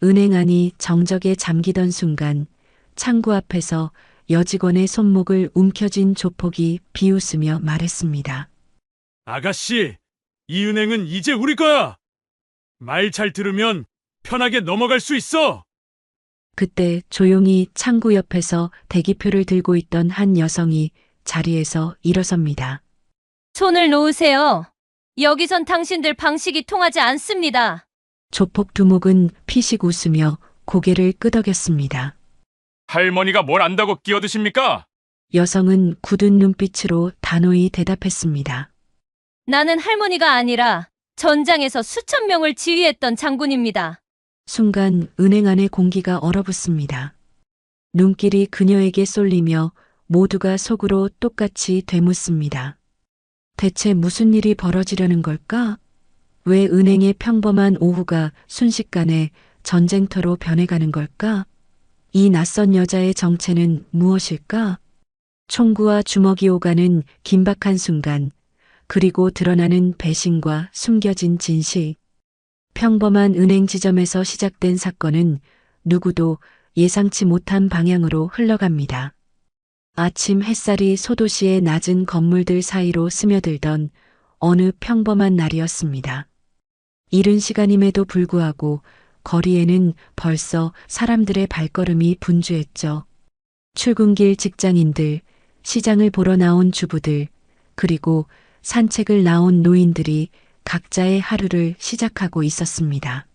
은행 안이 정적에 잠기던 순간 창구 앞에서 여직원의 손목을 움켜쥔 조폭이 비웃으며 말했습니다. 아가씨, 이 은행은 이제 우리 거야. 말 잘 들으면 편하게 넘어갈 수 있어. 그때 조용히 창구 옆에서 대기표를 들고 있던 한 여성이 자리에서 일어섭니다. 손을 놓으세요. 여기선 당신들 방식이 통하지 않습니다. 조폭 두목은 피식 웃으며 고개를 끄덕였습니다. 할머니가 뭘 안다고 끼어드십니까? 여성은 굳은 눈빛으로 단호히 대답했습니다. 나는 할머니가 아니라 전장에서 수천 명을 지휘했던 장군입니다. 순간 은행 안의 공기가 얼어붙습니다. 눈길이 그녀에게 쏠리며 모두가 속으로 똑같이 되묻습니다. 대체 무슨 일이 벌어지려는 걸까? 왜 은행의 평범한 오후가 순식간에 전쟁터로 변해가는 걸까? 이 낯선 여자의 정체는 무엇일까? 총구와 주먹이 오가는 긴박한 순간, 그리고 드러나는 배신과 숨겨진 진실. 평범한 은행 지점에서 시작된 사건은 누구도 예상치 못한 방향으로 흘러갑니다. 아침 햇살이 소도시의 낮은 건물들 사이로 스며들던 어느 평범한 날이었습니다. 이른 시간임에도 불구하고 거리에는 벌써 사람들의 발걸음이 분주했죠. 출근길 직장인들, 시장을 보러 나온 주부들, 그리고 산책을 나온 노인들이 각자의 하루를 시작하고 있었습니다.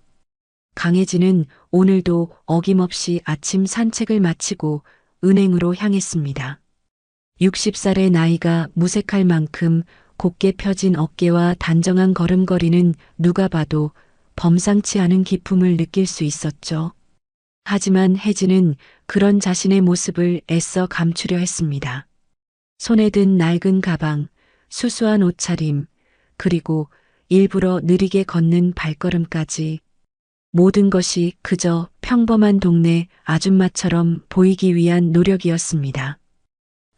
강혜진은 오늘도 어김없이 아침 산책을 마치고 은행으로 향했습니다. 60살의 나이가 무색할 만큼 곧게 펴진 어깨와 단정한 걸음걸이는 누가 봐도 범상치 않은 기품을 느낄 수 있었죠. 하지만 혜진은 그런 자신의 모습을 애써 감추려 했습니다. 손에 든 낡은 가방, 수수한 옷차림, 그리고 일부러 느리게 걷는 발걸음까지 모든 것이 그저 평범한 동네 아줌마처럼 보이기 위한 노력이었습니다.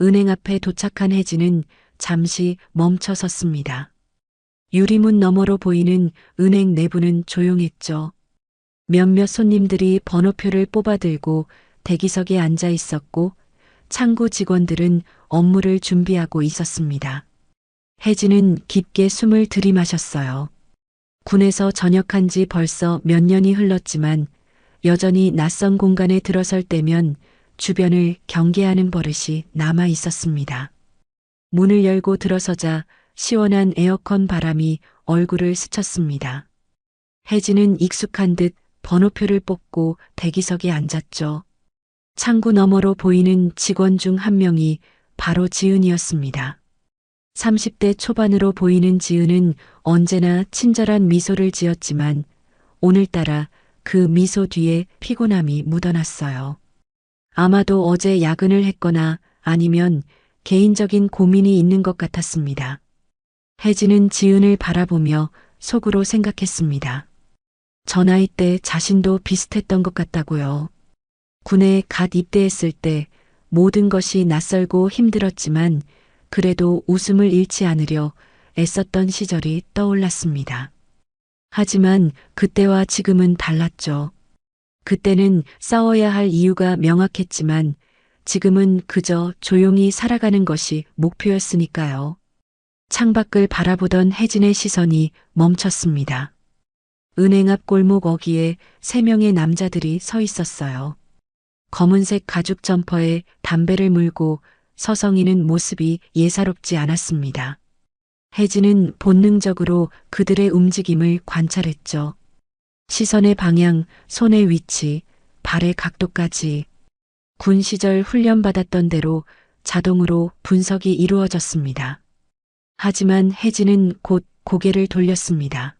은행 앞에 도착한 혜진은 잠시 멈춰 섰습니다. 유리문 너머로 보이는 은행 내부는 조용했죠. 몇몇 손님들이 번호표를 뽑아들고 대기석에 앉아 있었고 창구 직원들은 업무를 준비하고 있었습니다. 혜진은 깊게 숨을 들이마셨어요. 군에서 전역한 지 벌써 몇 년이 흘렀지만 여전히 낯선 공간에 들어설 때면 주변을 경계하는 버릇이 남아 있었습니다. 문을 열고 들어서자 시원한 에어컨 바람이 얼굴을 스쳤습니다. 혜진은 익숙한 듯 번호표를 뽑고 대기석에 앉았죠. 창구 너머로 보이는 직원 중 한 명이 바로 지은이었습니다. 30대 초반으로 보이는 지은은 언제나 친절한 미소를 지었지만 오늘따라 그 미소 뒤에 피곤함이 묻어났어요. 아마도 어제 야근을 했거나 아니면 개인적인 고민이 있는 것 같았습니다. 혜진은 지은을 바라보며 속으로 생각했습니다. 저 나이 때 자신도 비슷했던 것 같다고요. 군에 갓 입대했을 때 모든 것이 낯설고 힘들었지만 그래도 웃음을 잃지 않으려 애썼던 시절이 떠올랐습니다. 하지만 그때와 지금은 달랐죠. 그때는 싸워야 할 이유가 명확했지만 지금은 그저 조용히 살아가는 것이 목표였으니까요. 창밖을 바라보던 혜진의 시선이 멈췄습니다. 은행 앞 골목 어귀에 3명의 남자들이 서 있었어요. 검은색 가죽 점퍼에 담배를 물고 서성이는 모습이 예사롭지 않았습니다. 혜진은 본능적으로 그들의 움직임을 관찰했죠. 시선의 방향, 손의 위치, 발의 각도까지 군 시절 훈련받았던 대로 자동으로 분석이 이루어졌습니다. 하지만 혜진은 곧 고개를 돌렸습니다.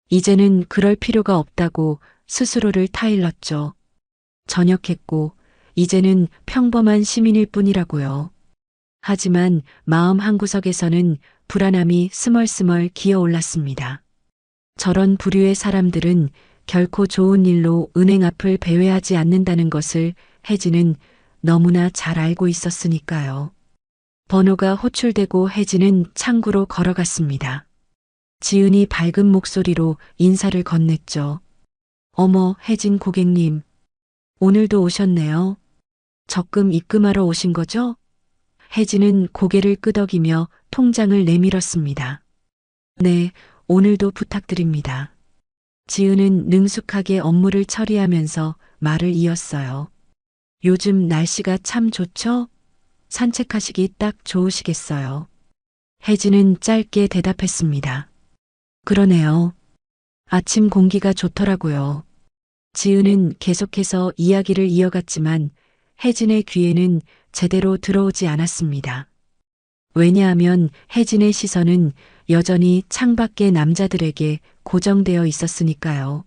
이제는 그럴 필요가 없다고 스스로를 타일렀죠. 전역했고 이제는 평범한 시민일 뿐이라고요. 하지만 마음 한구석에서는 불안함이 스멀스멀 기어올랐습니다. 저런 부류의 사람들은 결코 좋은 일로 은행 앞을 배회하지 않는다는 것을 혜진은 너무나 잘 알고 있었으니까요. 번호가 호출되고 혜진은 창구로 걸어갔습니다. 지은이 밝은 목소리로 인사를 건넸죠. 어머, 혜진 고객님. 오늘도 오셨네요. 적금 입금하러 오신 거죠? 혜진은 고개를 끄덕이며 통장을 내밀었습니다. 네, 오늘도 부탁드립니다. 지은은 능숙하게 업무를 처리하면서 말을 이었어요. 요즘 날씨가 참 좋죠? 산책하시기 딱 좋으시겠어요. 혜진은 짧게 대답했습니다. 그러네요. 아침 공기가 좋더라고요. 지은은 계속해서 이야기를 이어갔지만 혜진의 귀에는 제대로 들어오지 않았습니다. 왜냐하면 혜진의 시선은 여전히 창밖의 남자들에게 고정되어 있었으니까요.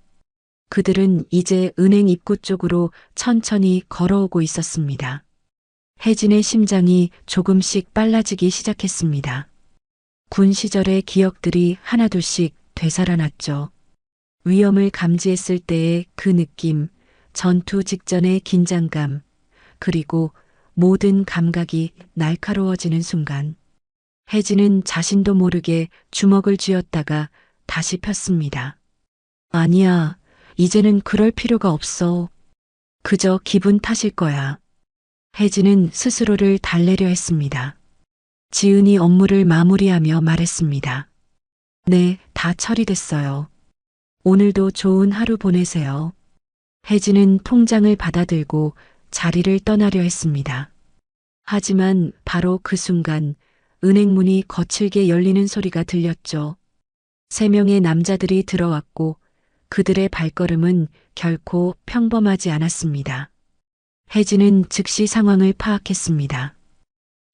그들은 이제 은행 입구 쪽으로 천천히 걸어오고 있었습니다. 혜진의 심장이 조금씩 빨라지기 시작했습니다. 군 시절의 기억들이 하나둘씩 되살아났죠. 위험을 감지했을 때의 그 느낌, 전투 직전의 긴장감, 그리고 모든 감각이 날카로워지는 순간, 혜진은 자신도 모르게 주먹을 쥐었다가 다시 폈습니다. 아니야, 이제는 그럴 필요가 없어. 그저 기분 탓일 거야. 혜진은 스스로를 달래려 했습니다. 지은이 업무를 마무리하며 말했습니다. 네, 다 처리됐어요. 오늘도 좋은 하루 보내세요. 혜진은 통장을 받아들고 자리를 떠나려 했습니다. 하지만 바로 그 순간 은행 문이 거칠게 열리는 소리가 들렸죠. 3명의 남자들이 들어왔고 그들의 발걸음은 결코 평범하지 않았습니다. 혜진은 즉시 상황을 파악했습니다.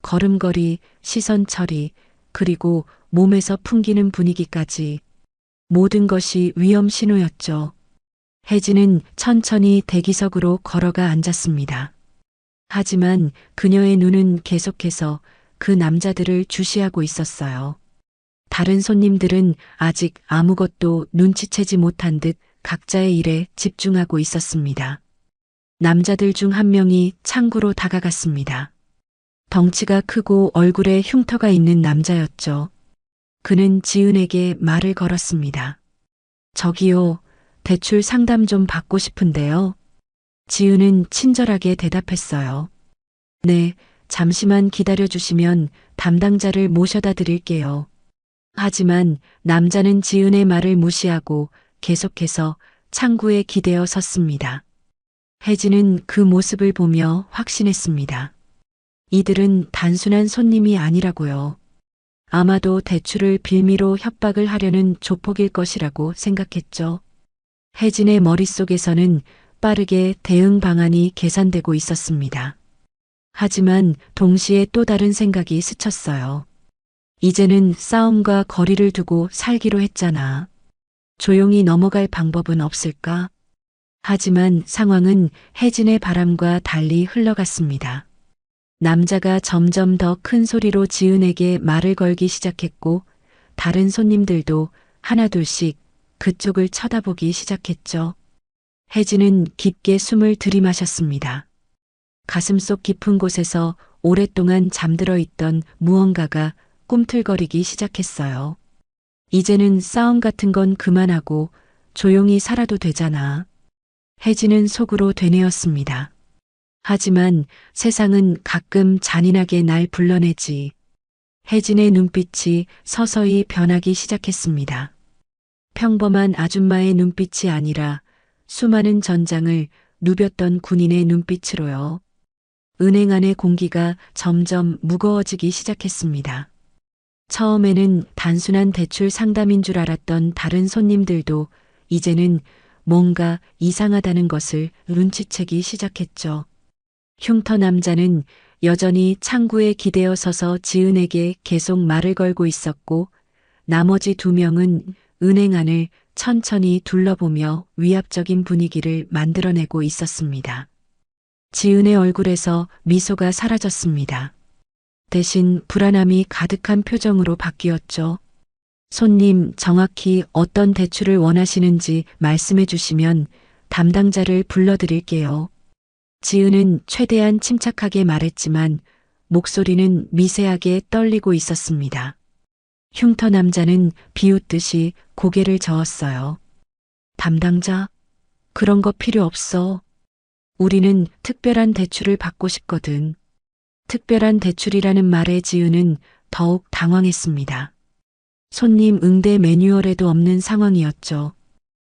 걸음걸이, 시선 처리, 그리고 몸에서 풍기는 분위기까지 모든 것이 위험 신호였죠. 혜진은 천천히 대기석으로 걸어가 앉았습니다. 하지만 그녀의 눈은 계속해서 그 남자들을 주시하고 있었어요. 다른 손님들은 아직 아무것도 눈치채지 못한 듯 각자의 일에 집중하고 있었습니다. 남자들 중 한 명이 창구로 다가갔습니다. 덩치가 크고 얼굴에 흉터가 있는 남자였죠. 그는 지은에게 말을 걸었습니다. 저기요, 대출 상담 좀 받고 싶은데요. 지은은 친절하게 대답했어요. 네, 잠시만 기다려 주시면 담당자를 모셔다 드릴게요. 하지만 남자는 지은의 말을 무시하고 계속해서 창구에 기대어 섰습니다. 혜진은 그 모습을 보며 확신했습니다. 이들은 단순한 손님이 아니라고요. 아마도 대출을 빌미로 협박을 하려는 조폭일 것이라고 생각했죠. 혜진의 머릿속에서는 빠르게 대응 방안이 계산되고 있었습니다. 하지만 동시에 또 다른 생각이 스쳤어요. 이제는 싸움과 거리를 두고 살기로 했잖아. 조용히 넘어갈 방법은 없을까? 하지만 상황은 혜진의 바람과 달리 흘러갔습니다. 남자가 점점 더 큰 소리로 지은에게 말을 걸기 시작했고 다른 손님들도 하나둘씩 그쪽을 쳐다보기 시작했죠. 혜진은 깊게 숨을 들이마셨습니다. 가슴속 깊은 곳에서 오랫동안 잠들어 있던 무언가가 꿈틀거리기 시작했어요. 이제는 싸움 같은 건 그만하고 조용히 살아도 되잖아. 혜진은 속으로 되뇌었습니다. 하지만 세상은 가끔 잔인하게 날 불러내지. 혜진의 눈빛이 서서히 변하기 시작했습니다. 평범한 아줌마의 눈빛이 아니라 수많은 전장을 누볐던 군인의 눈빛으로요. 은행 안의 공기가 점점 무거워지기 시작했습니다. 처음에는 단순한 대출 상담인 줄 알았던 다른 손님들도 이제는 뭔가 이상하다는 것을 눈치채기 시작했죠. 흉터 남자는 여전히 창구에 기대어 서서 지은에게 계속 말을 걸고 있었고 나머지 2명은 은행 안을 천천히 둘러보며 위압적인 분위기를 만들어내고 있었습니다. 지은의 얼굴에서 미소가 사라졌습니다. 대신 불안함이 가득한 표정으로 바뀌었죠. 손님, 정확히 어떤 대출을 원하시는지 말씀해 주시면 담당자를 불러드릴게요. 지은은 최대한 침착하게 말했지만 목소리는 미세하게 떨리고 있었습니다. 흉터 남자는 비웃듯이 고개를 저었어요. 담당자? 그런 거 필요 없어. 우리는 특별한 대출을 받고 싶거든. 특별한 대출이라는 말에 지은은 더욱 당황했습니다. 손님 응대 매뉴얼에도 없는 상황이었죠.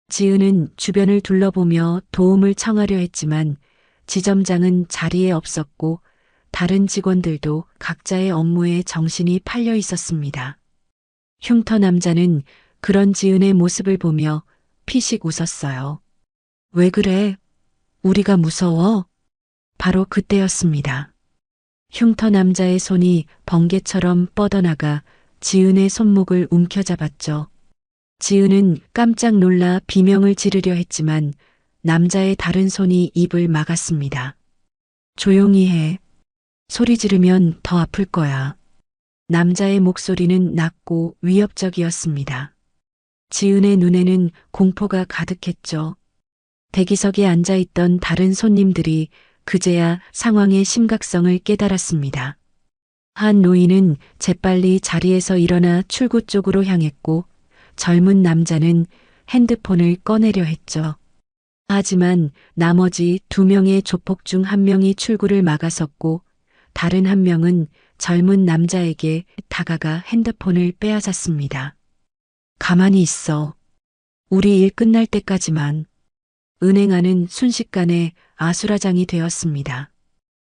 지은은 주변을 둘러보며 도움을 청하려 했지만 지점장은 자리에 없었고 다른 직원들도 각자의 업무에 정신이 팔려 있었습니다. 흉터 남자는 그런 지은의 모습을 보며 피식 웃었어요. 왜 그래? 우리가 무서워? 바로 그때였습니다. 흉터 남자의 손이 번개처럼 뻗어나가 지은의 손목을 움켜잡았죠. 지은은 깜짝 놀라 비명을 지르려 했지만 남자의 다른 손이 입을 막았습니다. 조용히 해. 소리 지르면 더 아플 거야. 남자의 목소리는 낮고 위협적이었습니다. 지은의 눈에는 공포가 가득했죠. 대기석에 앉아있던 다른 손님들이 그제야 상황의 심각성을 깨달았습니다. 한 노인은 재빨리 자리에서 일어나 출구 쪽으로 향했고 젊은 남자는 핸드폰을 꺼내려 했죠. 하지만 나머지 2명의 조폭 중 1명이 출구를 막아섰고 다른 1명은 젊은 남자에게 다가가 핸드폰을 빼앗았습니다. 가만히 있어. 우리 일 끝날 때까지만. 은행 안은 순식간에 아수라장이 되었습니다.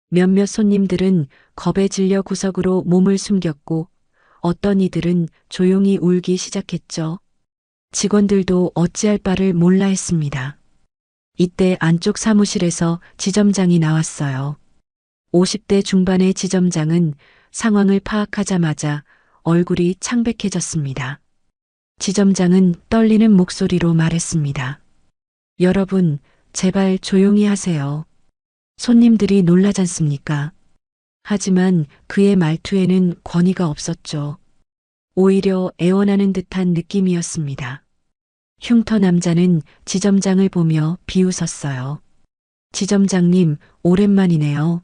몇몇 손님들은 겁에 질려 구석으로 몸을 숨겼고 어떤 이들은 조용히 울기 시작했죠. 직원들도 어찌할 바를 몰라 했습니다. 이때 안쪽 사무실에서 지점장이 나왔어요. 50대 중반의 지점장은 상황을 파악하자마자 얼굴이 창백해졌습니다. 지점장은 떨리는 목소리로 말했습니다. 여러분, 제발 조용히 하세요. 손님들이 놀라잖습니까? 하지만 그의 말투에는 권위가 없었죠. 오히려 애원하는 듯한 느낌이었습니다. 흉터 남자는 지점장을 보며 비웃었어요. 지점장님, 오랜만이네요.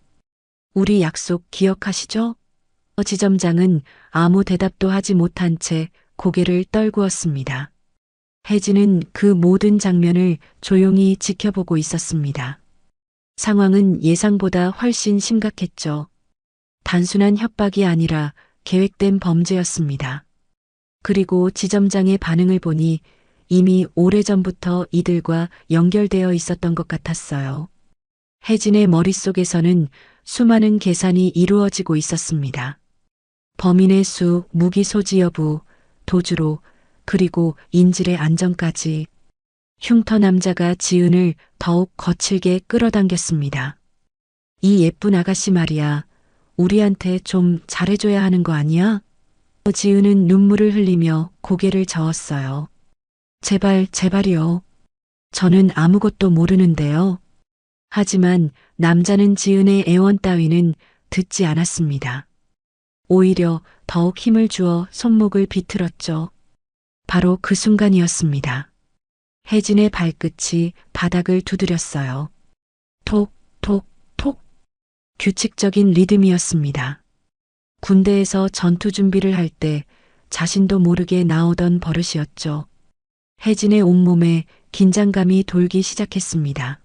우리 약속 기억하시죠? 지점장은 아무 대답도 하지 못한 채 고개를 떨구었습니다. 혜진은 그 모든 장면을 조용히 지켜보고 있었습니다. 상황은 예상보다 훨씬 심각했죠. 단순한 협박이 아니라 계획된 범죄였습니다. 그리고 지점장의 반응을 보니 이미 오래전부터 이들과 연결되어 있었던 것 같았어요. 혜진의 머릿속에서는 수많은 계산이 이루어지고 있었습니다. 범인의 수, 무기 소지 여부, 도주로, 그리고 인질의 안전까지. 흉터 남자가 지은을 더욱 거칠게 끌어당겼습니다. 이 예쁜 아가씨 말이야. 우리한테 좀 잘해줘야 하는 거 아니야? 지은은 눈물을 흘리며 고개를 저었어요. 제발, 제발이요. 저는 아무것도 모르는데요. 하지만 남자는 지은의 애원 따위는 듣지 않았습니다. 오히려 더욱 힘을 주어 손목을 비틀었죠. 바로 그 순간이었습니다. 혜진의 발끝이 바닥을 두드렸어요. 톡, 톡, 톡. 규칙적인 리듬이었습니다. 군대에서 전투 준비를 할 때 자신도 모르게 나오던 버릇이었죠. 혜진의 온몸에 긴장감이 돌기 시작했습니다.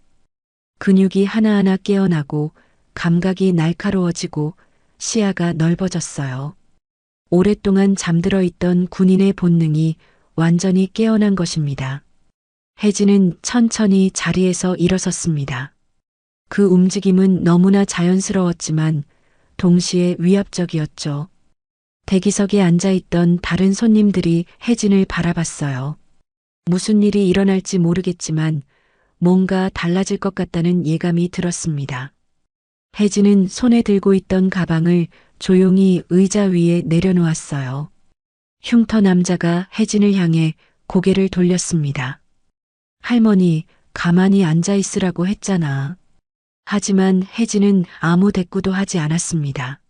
근육이 하나하나 깨어나고 감각이 날카로워지고 시야가 넓어졌어요. 오랫동안 잠들어 있던 군인의 본능이 완전히 깨어난 것입니다. 혜진은 천천히 자리에서 일어섰습니다. 그 움직임은 너무나 자연스러웠지만 동시에 위압적이었죠. 대기석에 앉아있던 다른 손님들이 혜진을 바라봤어요. 무슨 일이 일어날지 모르겠지만 뭔가 달라질 것 같다는 예감이 들었습니다. 혜진은 손에 들고 있던 가방을 조용히 의자 위에 내려놓았어요. 흉터 남자가 혜진을 향해 고개를 돌렸습니다. 할머니, 가만히 앉아 있으라고 했잖아. 하지만 혜진은 아무 대꾸도 하지 않았습니다.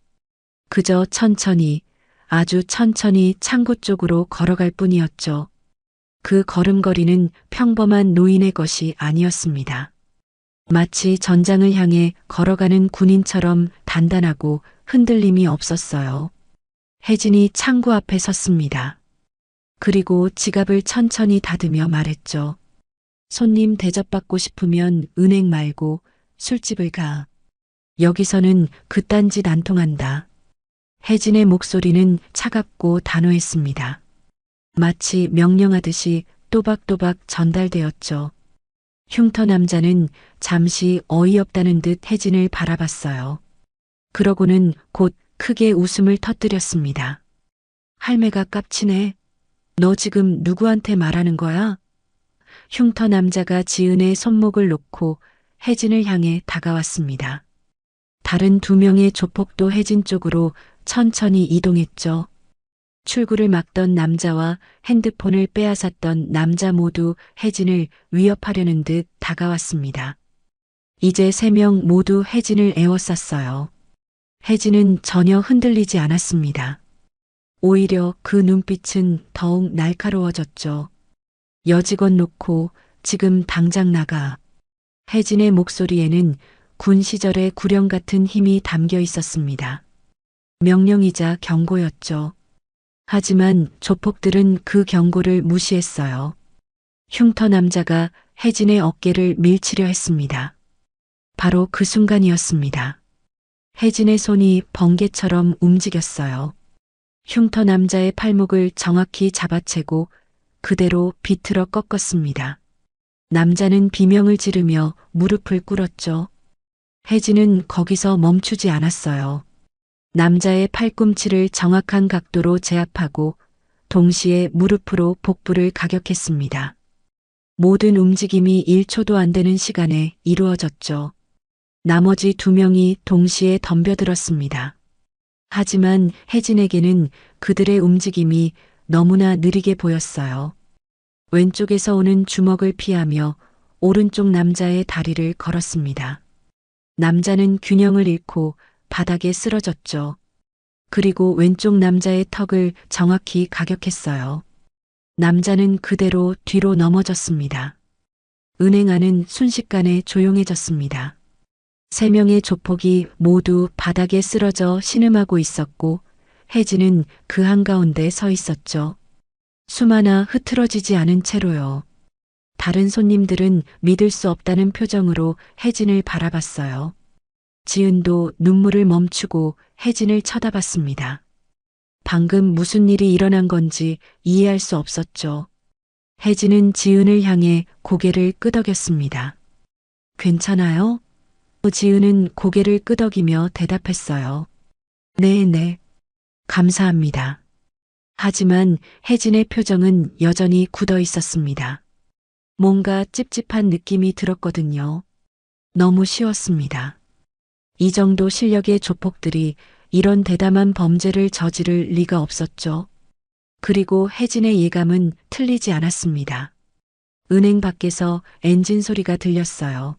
그저 천천히, 아주 천천히 창고 쪽으로 걸어갈 뿐이었죠. 그 걸음걸이는 평범한 노인의 것이 아니었습니다. 마치 전장을 향해 걸어가는 군인처럼 단단하고 흔들림이 없었어요. 혜진이 창구 앞에 섰습니다. 그리고 지갑을 천천히 닫으며 말했죠. 손님 대접받고 싶으면 은행 말고 술집을 가. 여기서는 그딴 짓 안 통한다. 혜진의 목소리는 차갑고 단호했습니다. 마치 명령하듯이 또박또박 전달되었죠. 흉터 남자는 잠시 어이없다는 듯 혜진을 바라봤어요. 그러고는 곧 크게 웃음을 터뜨렸습니다. 할매가 깝치네. 너 지금 누구한테 말하는 거야? 흉터 남자가 지은의 손목을 놓고 혜진을 향해 다가왔습니다. 다른 두 명의 조폭도 혜진 쪽으로 천천히 이동했죠. 출구를 막던 남자와 핸드폰을 빼앗았던 남자 모두 혜진을 위협하려는 듯 다가왔습니다. 이제 세 명 모두 혜진을 에워쌌어요. 혜진은 전혀 흔들리지 않았습니다. 오히려 그 눈빛은 더욱 날카로워졌죠. 여직원 놓고 지금 당장 나가. 혜진의 목소리에는 군 시절의 구령 같은 힘이 담겨 있었습니다. 명령이자 경고였죠. 하지만 조폭들은 그 경고를 무시했어요. 흉터 남자가 혜진의 어깨를 밀치려 했습니다. 바로 그 순간이었습니다. 혜진의 손이 번개처럼 움직였어요. 흉터 남자의 팔목을 정확히 잡아채고 그대로 비틀어 꺾었습니다. 남자는 비명을 지르며 무릎을 꿇었죠. 혜진은 거기서 멈추지 않았어요. 남자의 팔꿈치를 정확한 각도로 제압하고 동시에 무릎으로 복부를 가격했습니다. 모든 움직임이 1초도 안 되는 시간에 이루어졌죠. 나머지 두 명이 동시에 덤벼들었습니다. 하지만 혜진에게는 그들의 움직임이 너무나 느리게 보였어요. 왼쪽에서 오는 주먹을 피하며 오른쪽 남자의 다리를 걸었습니다. 남자는 균형을 잃고 바닥에 쓰러졌죠. 그리고 왼쪽 남자의 턱을 정확히 가격했어요. 남자는 그대로 뒤로 넘어졌습니다. 은행 안은 순식간에 조용해졌습니다. 세 명의 조폭이 모두 바닥에 쓰러져 신음하고 있었고 혜진은 그 한가운데 서 있었죠. 숨 하나 흐트러지지 않은 채로요. 다른 손님들은 믿을 수 없다는 표정으로 혜진을 바라봤어요. 지은도 눈물을 멈추고 혜진을 쳐다봤습니다. 방금 무슨 일이 일어난 건지 이해할 수 없었죠. 혜진은 지은을 향해 고개를 끄덕였습니다. 괜찮아요? 지은은 고개를 끄덕이며 대답했어요. 네. 감사합니다. 하지만 혜진의 표정은 여전히 굳어 있었습니다. 뭔가 찝찝한 느낌이 들었거든요. 너무 쉬웠습니다. 이 정도 실력의 조폭들이 이런 대담한 범죄를 저지를 리가 없었죠. 그리고 혜진의 예감은 틀리지 않았습니다. 은행 밖에서 엔진 소리가 들렸어요.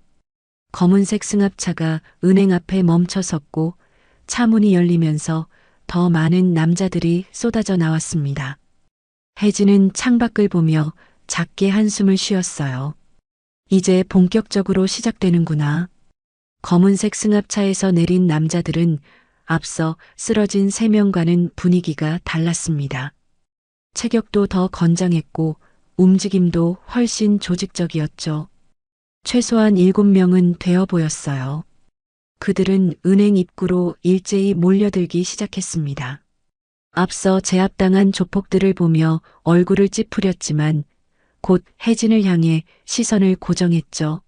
검은색 승합차가 은행 앞에 멈춰 섰고 차 문이 열리면서 더 많은 남자들이 쏟아져 나왔습니다. 혜진은 창밖을 보며 작게 한숨을 쉬었어요. 이제 본격적으로 시작되는구나. 검은색 승합차에서 내린 남자들은 앞서 쓰러진 세 명과는 분위기가 달랐습니다. 체격도 더 건장했고 움직임도 훨씬 조직적이었죠. 최소한 7명은 되어 보였어요. 그들은 은행 입구로 일제히 몰려들기 시작했습니다. 앞서 제압당한 조폭들을 보며 얼굴을 찌푸렸지만 곧 혜진을 향해 시선을 고정했죠.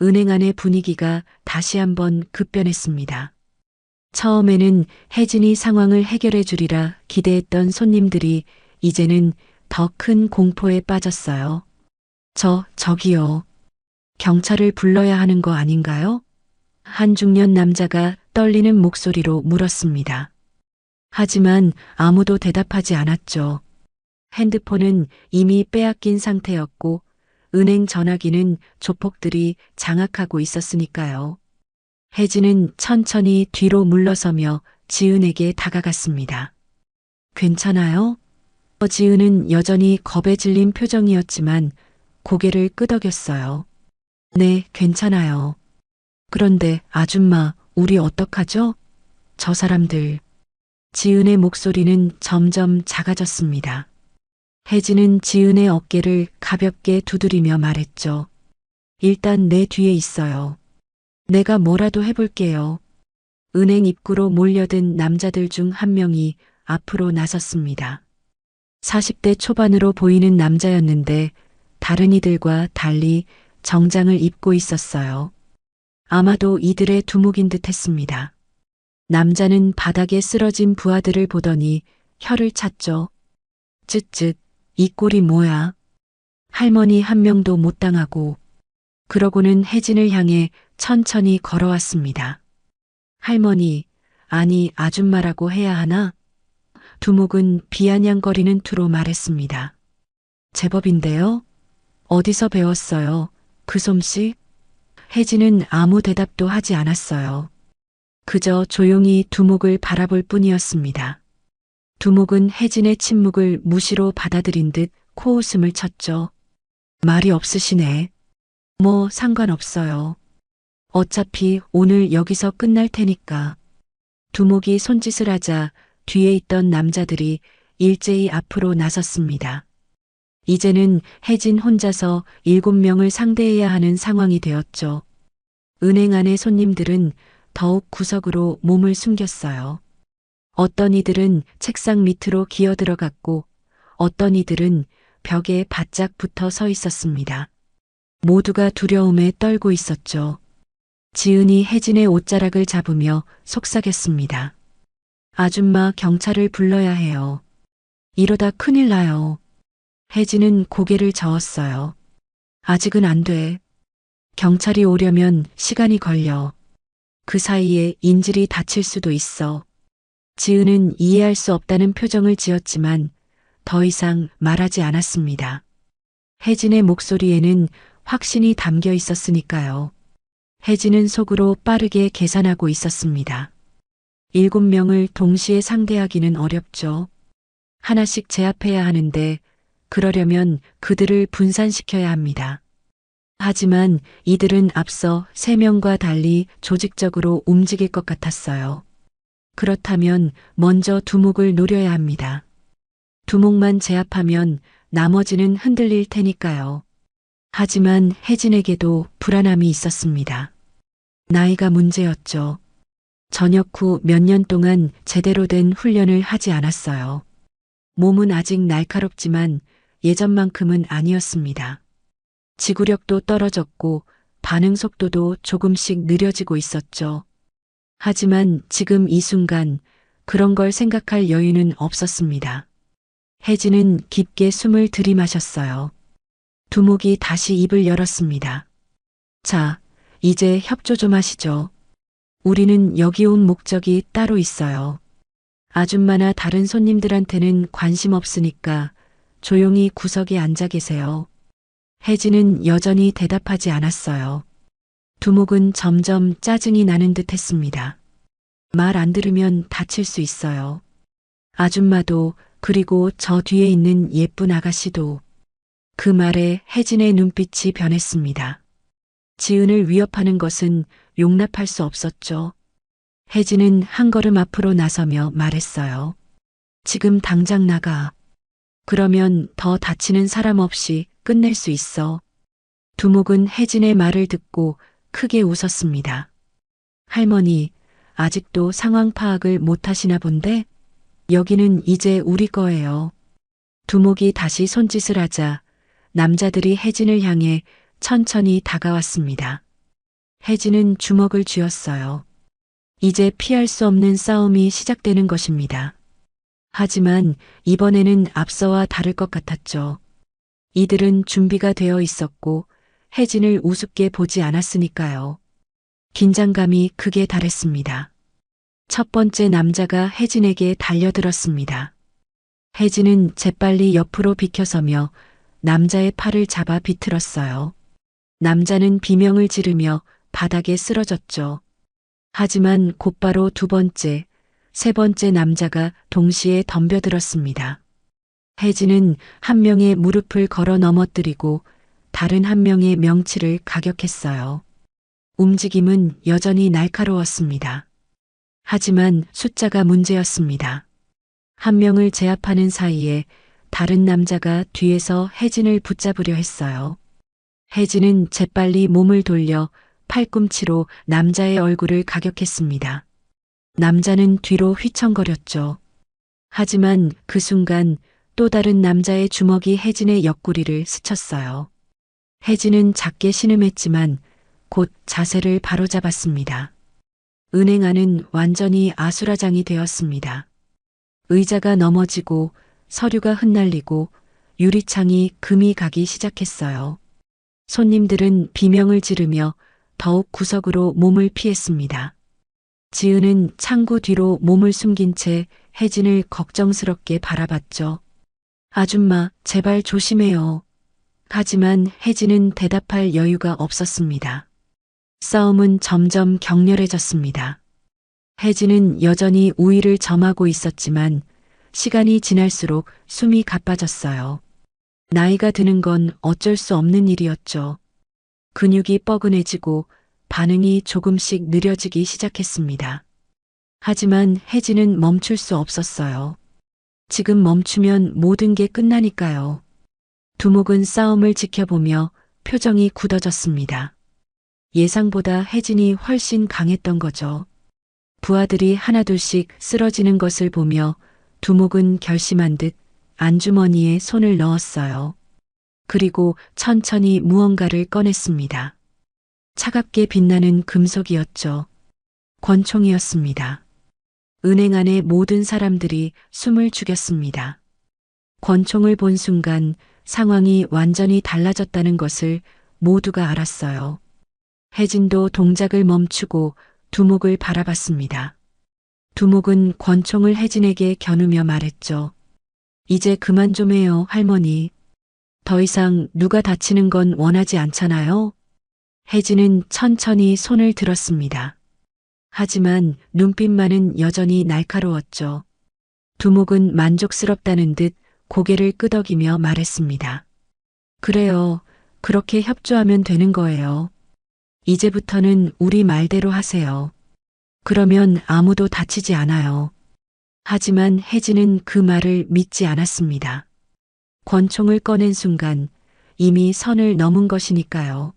은행 안의 분위기가 다시 한번 급변했습니다. 처음에는 혜진이 상황을 해결해 주리라 기대했던 손님들이 이제는 더 큰 공포에 빠졌어요. 저기요. 경찰을 불러야 하는 거 아닌가요? 한 중년 남자가 떨리는 목소리로 물었습니다. 하지만 아무도 대답하지 않았죠. 핸드폰은 이미 빼앗긴 상태였고 은행 전화기는 조폭들이 장악하고 있었으니까요. 혜진은 천천히 뒤로 물러서며 지은에게 다가갔습니다. 괜찮아요? 지은은 여전히 겁에 질린 표정이었지만 고개를 끄덕였어요. 네, 괜찮아요. 그런데 아줌마, 우리 어떡하죠? 저 사람들. 지은의 목소리는 점점 작아졌습니다. 혜진은 지은의 어깨를 가볍게 두드리며 말했죠. 일단 내 뒤에 있어요. 내가 뭐라도 해볼게요. 은행 입구로 몰려든 남자들 중 한 명이 앞으로 나섰습니다. 40대 초반으로 보이는 남자였는데 다른 이들과 달리 정장을 입고 있었어요. 아마도 이들의 두목인 듯 했습니다. 남자는 바닥에 쓰러진 부하들을 보더니 혀를 찼죠. 쯧쯧, 이 꼴이 뭐야? 할머니 한 명도 못 당하고. 그러고는 혜진을 향해 천천히 걸어왔습니다. 할머니, 아니 아줌마라고 해야 하나? 두목은 비아냥거리는 투로 말했습니다. 제법인데요? 어디서 배웠어요? 그 솜씨? 혜진은 아무 대답도 하지 않았어요. 그저 조용히 두목을 바라볼 뿐이었습니다. 두목은 혜진의 침묵을 무시로 받아들인 듯 코웃음을 쳤죠. 말이 없으시네. 뭐 상관없어요. 어차피 오늘 여기서 끝날 테니까. 두목이 손짓을 하자 뒤에 있던 남자들이 일제히 앞으로 나섰습니다. 이제는 혜진 혼자서 7명을 상대해야 하는 상황이 되었죠. 은행 안의 손님들은 더욱 구석으로 몸을 숨겼어요. 어떤 이들은 책상 밑으로 기어 들어갔고 어떤 이들은 벽에 바짝 붙어 서 있었습니다. 모두가 두려움에 떨고 있었죠. 지은이 혜진의 옷자락을 잡으며 속삭였습니다. 아줌마 경찰을 불러야 해요. 이러다 큰일 나요. 혜진은 고개를 저었어요. 아직은 안 돼. 경찰이 오려면 시간이 걸려. 그 사이에 인질이 다칠 수도 있어. 지은은 이해할 수 없다는 표정을 지었지만 더 이상 말하지 않았습니다. 혜진의 목소리에는 확신이 담겨 있었으니까요. 혜진은 속으로 빠르게 계산하고 있었습니다. 7명을 동시에 상대하기는 어렵죠. 하나씩 제압해야 하는데 그러려면 그들을 분산시켜야 합니다. 하지만 이들은 앞서 3명과 달리 조직적으로 움직일 것 같았어요. 그렇다면 먼저 두목을 노려야 합니다. 두목만 제압하면 나머지는 흔들릴 테니까요. 하지만 혜진에게도 불안함이 있었습니다. 나이가 문제였죠. 전역 후 몇 년 동안 제대로 된 훈련을 하지 않았어요. 몸은 아직 날카롭지만 예전만큼은 아니었습니다. 지구력도 떨어졌고 반응 속도도 조금씩 느려지고 있었죠. 하지만 지금 이 순간 그런 걸 생각할 여유는 없었습니다. 혜진은 깊게 숨을 들이마셨어요. 두목이 다시 입을 열었습니다. 자, 이제 협조 좀 하시죠. 우리는 여기 온 목적이 따로 있어요. 아줌마나 다른 손님들한테는 관심 없으니까 조용히 구석에 앉아 계세요. 혜진은 여전히 대답하지 않았어요. 두목은 점점 짜증이 나는 듯 했습니다. 말 안 들으면 다칠 수 있어요. 아줌마도 그리고 저 뒤에 있는 예쁜 아가씨도. 그 말에 혜진의 눈빛이 변했습니다. 지은을 위협하는 것은 용납할 수 없었죠. 혜진은 한 걸음 앞으로 나서며 말했어요. 지금 당장 나가. 그러면 더 다치는 사람 없이 끝낼 수 있어. 두목은 혜진의 말을 듣고 크게 웃었습니다. 할머니, 아직도 상황 파악을 못 하시나 본데? 여기는 이제 우리 거예요. 두목이 다시 손짓을 하자 남자들이 혜진을 향해 천천히 다가왔습니다. 혜진은 주먹을 쥐었어요. 이제 피할 수 없는 싸움이 시작되는 것입니다. 하지만 이번에는 앞서와 다를 것 같았죠. 이들은 준비가 되어 있었고 혜진을 우습게 보지 않았으니까요. 긴장감이 극에 달했습니다. 첫 번째 남자가 혜진에게 달려들었습니다. 혜진은 재빨리 옆으로 비켜서며 남자의 팔을 잡아 비틀었어요. 남자는 비명을 지르며 바닥에 쓰러졌죠. 하지만 곧바로 두 번째, 세 번째 남자가 동시에 덤벼들었습니다. 혜진은 한 명의 무릎을 걸어 넘어뜨리고 다른 한 명의 명치를 가격했어요. 움직임은 여전히 날카로웠습니다. 하지만 숫자가 문제였습니다. 한 명을 제압하는 사이에 다른 남자가 뒤에서 혜진을 붙잡으려 했어요. 혜진은 재빨리 몸을 돌려 팔꿈치로 남자의 얼굴을 가격했습니다. 남자는 뒤로 휘청거렸죠. 하지만 그 순간 또 다른 남자의 주먹이 혜진의 옆구리를 스쳤어요. 혜진은 작게 신음했지만 곧 자세를 바로잡았습니다. 은행 안은 완전히 아수라장이 되었습니다. 의자가 넘어지고 서류가 흩날리고 유리창이 금이 가기 시작했어요. 손님들은 비명을 지르며 더욱 구석으로 몸을 피했습니다. 지은은 창구 뒤로 몸을 숨긴 채 혜진을 걱정스럽게 바라봤죠. 아줌마, 제발 조심해요. 하지만 혜진은 대답할 여유가 없었습니다. 싸움은 점점 격렬해졌습니다. 혜진은 여전히 우위를 점하고 있었지만 시간이 지날수록 숨이 가빠졌어요. 나이가 드는 건 어쩔 수 없는 일이었죠. 근육이 뻐근해지고 반응이 조금씩 느려지기 시작했습니다. 하지만 혜진은 멈출 수 없었어요. 지금 멈추면 모든 게 끝나니까요. 두목은 싸움을 지켜보며 표정이 굳어졌습니다. 예상보다 혜진이 훨씬 강했던 거죠. 부하들이 하나둘씩 쓰러지는 것을 보며 두목은 결심한 듯 안주머니에 손을 넣었어요. 그리고 천천히 무언가를 꺼냈습니다. 차갑게 빛나는 금속이었죠. 권총이었습니다. 은행 안의 모든 사람들이 숨을 죽였습니다. 권총을 본 순간 상황이 완전히 달라졌다는 것을 모두가 알았어요. 혜진도 동작을 멈추고 두목을 바라봤습니다. 두목은 권총을 혜진에게 겨누며 말했죠. 이제 그만 좀 해요, 할머니. 더 이상 누가 다치는 건 원하지 않잖아요. 혜진은 천천히 손을 들었습니다. 하지만 눈빛만은 여전히 날카로웠죠. 두목은 만족스럽다는 듯 고개를 끄덕이며 말했습니다. 그래요. 그렇게 협조하면 되는 거예요. 이제부터는 우리 말대로 하세요. 그러면 아무도 다치지 않아요. 하지만 혜진은 그 말을 믿지 않았습니다. 권총을 꺼낸 순간 이미 선을 넘은 것이니까요.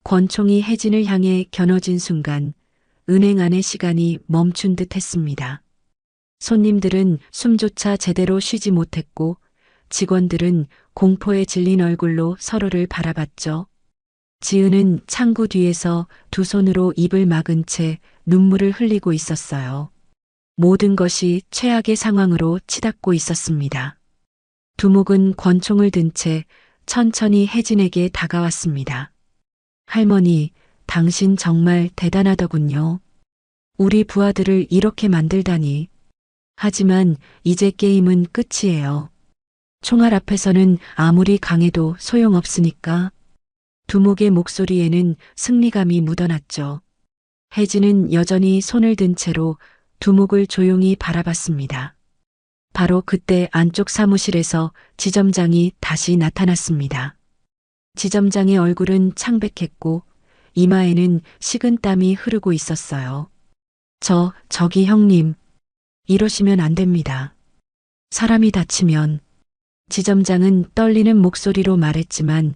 권총이 혜진을 향해 겨눠진 순간 은행 안의 시간이 멈춘 듯 했습니다. 손님들은 숨조차 제대로 쉬지 못했고 직원들은 공포에 질린 얼굴로 서로를 바라봤죠. 지은은 창구 뒤에서 두 손으로 입을 막은 채 눈물을 흘리고 있었어요. 모든 것이 최악의 상황으로 치닫고 있었습니다. 두목은 권총을 든 채 천천히 혜진에게 다가왔습니다. 할머니, 당신 정말 대단하더군요. 우리 부하들을 이렇게 만들다니. 하지만 이제 게임은 끝이에요. 총알 앞에서는 아무리 강해도 소용없으니까. 두목의 목소리에는 승리감이 묻어났죠. 혜진은 여전히 손을 든 채로 두목을 조용히 바라봤습니다. 바로 그때 안쪽 사무실에서 지점장이 다시 나타났습니다. 지점장의 얼굴은 창백했고 이마에는 식은땀이 흐르고 있었어요. 저기 형님. 이러시면 안 됩니다. 사람이 다치면. 지점장은 떨리는 목소리로 말했지만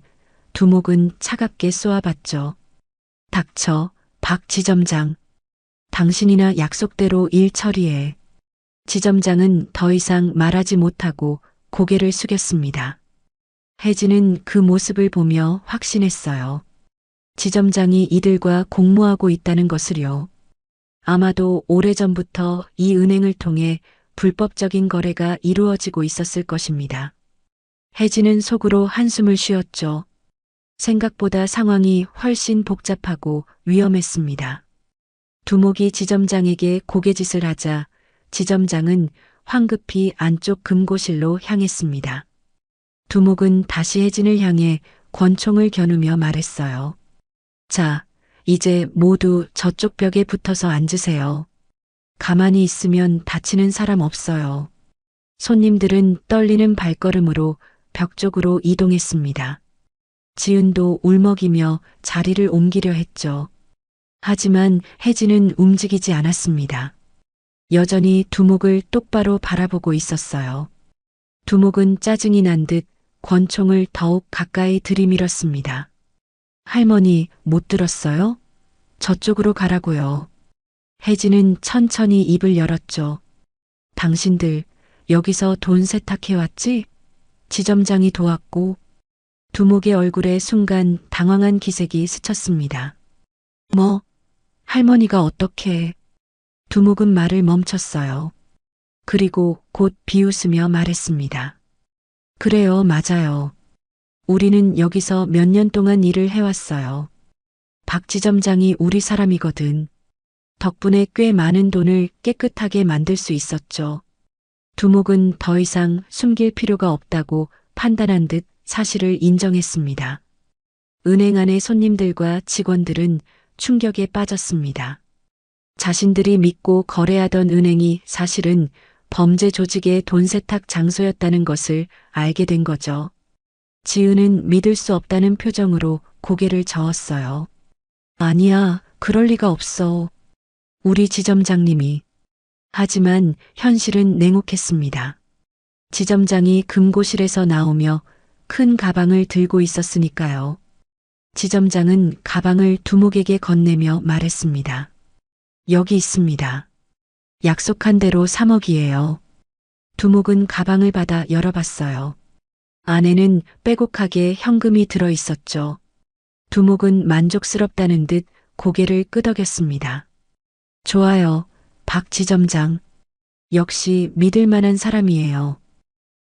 두목은 차갑게 쏘아봤죠. 닥쳐, 박 지점장. 당신이나 약속대로 일 처리해. 지점장은 더 이상 말하지 못하고 고개를 숙였습니다. 혜진은 그 모습을 보며 확신했어요. 지점장이 이들과 공모하고 있다는 것을요. 아마도 오래전부터 이 은행을 통해 불법적인 거래가 이루어지고 있었을 것입니다. 혜진은 속으로 한숨을 쉬었죠. 생각보다 상황이 훨씬 복잡하고 위험했습니다. 두목이 지점장에게 고개짓을 하자 지점장은 황급히 안쪽 금고실로 향했습니다. 두목은 다시 혜진을 향해 권총을 겨누며 말했어요. 자, 이제 모두 저쪽 벽에 붙어서 앉으세요. 가만히 있으면 다치는 사람 없어요. 손님들은 떨리는 발걸음으로 벽 쪽으로 이동했습니다. 지은도 울먹이며 자리를 옮기려 했죠. 하지만 혜진은 움직이지 않았습니다. 여전히 두목을 똑바로 바라보고 있었어요. 두목은 짜증이 난 듯 권총을 더욱 가까이 들이밀었습니다. 할머니, 못 들었어요? 저쪽으로 가라고요. 혜진은 천천히 입을 열었죠. 당신들 여기서 돈 세탁해왔지? 지점장이 도왔고. 두목의 얼굴에 순간 당황한 기색이 스쳤습니다. 뭐? 할머니가 어떻게? 두목은 말을 멈췄어요. 그리고 곧 비웃으며 말했습니다. 그래요, 맞아요. 우리는 여기서 몇 년 동안 일을 해왔어요. 박 지점장이 우리 사람이거든. 덕분에 꽤 많은 돈을 깨끗하게 만들 수 있었죠. 두목은 더 이상 숨길 필요가 없다고 판단한 듯 사실을 인정했습니다. 은행 안의 손님들과 직원들은 충격에 빠졌습니다. 자신들이 믿고 거래하던 은행이 사실은 범죄 조직의 돈 세탁 장소였다는 것을 알게 된 거죠. 지은은 믿을 수 없다는 표정으로 고개를 저었어요. 아니야, 그럴 리가 없어. 우리 지점장님이. 하지만 현실은 냉혹했습니다. 지점장이 금고실에서 나오며 큰 가방을 들고 있었으니까요. 지점장은 가방을 두목에게 건네며 말했습니다. 여기 있습니다. 약속한 대로 3억이에요. 두목은 가방을 받아 열어봤어요. 안에는 빼곡하게 현금이 들어 있었죠. 두목은 만족스럽다는 듯 고개를 끄덕였습니다. 좋아요, 박 지점장. 역시 믿을 만한 사람이에요.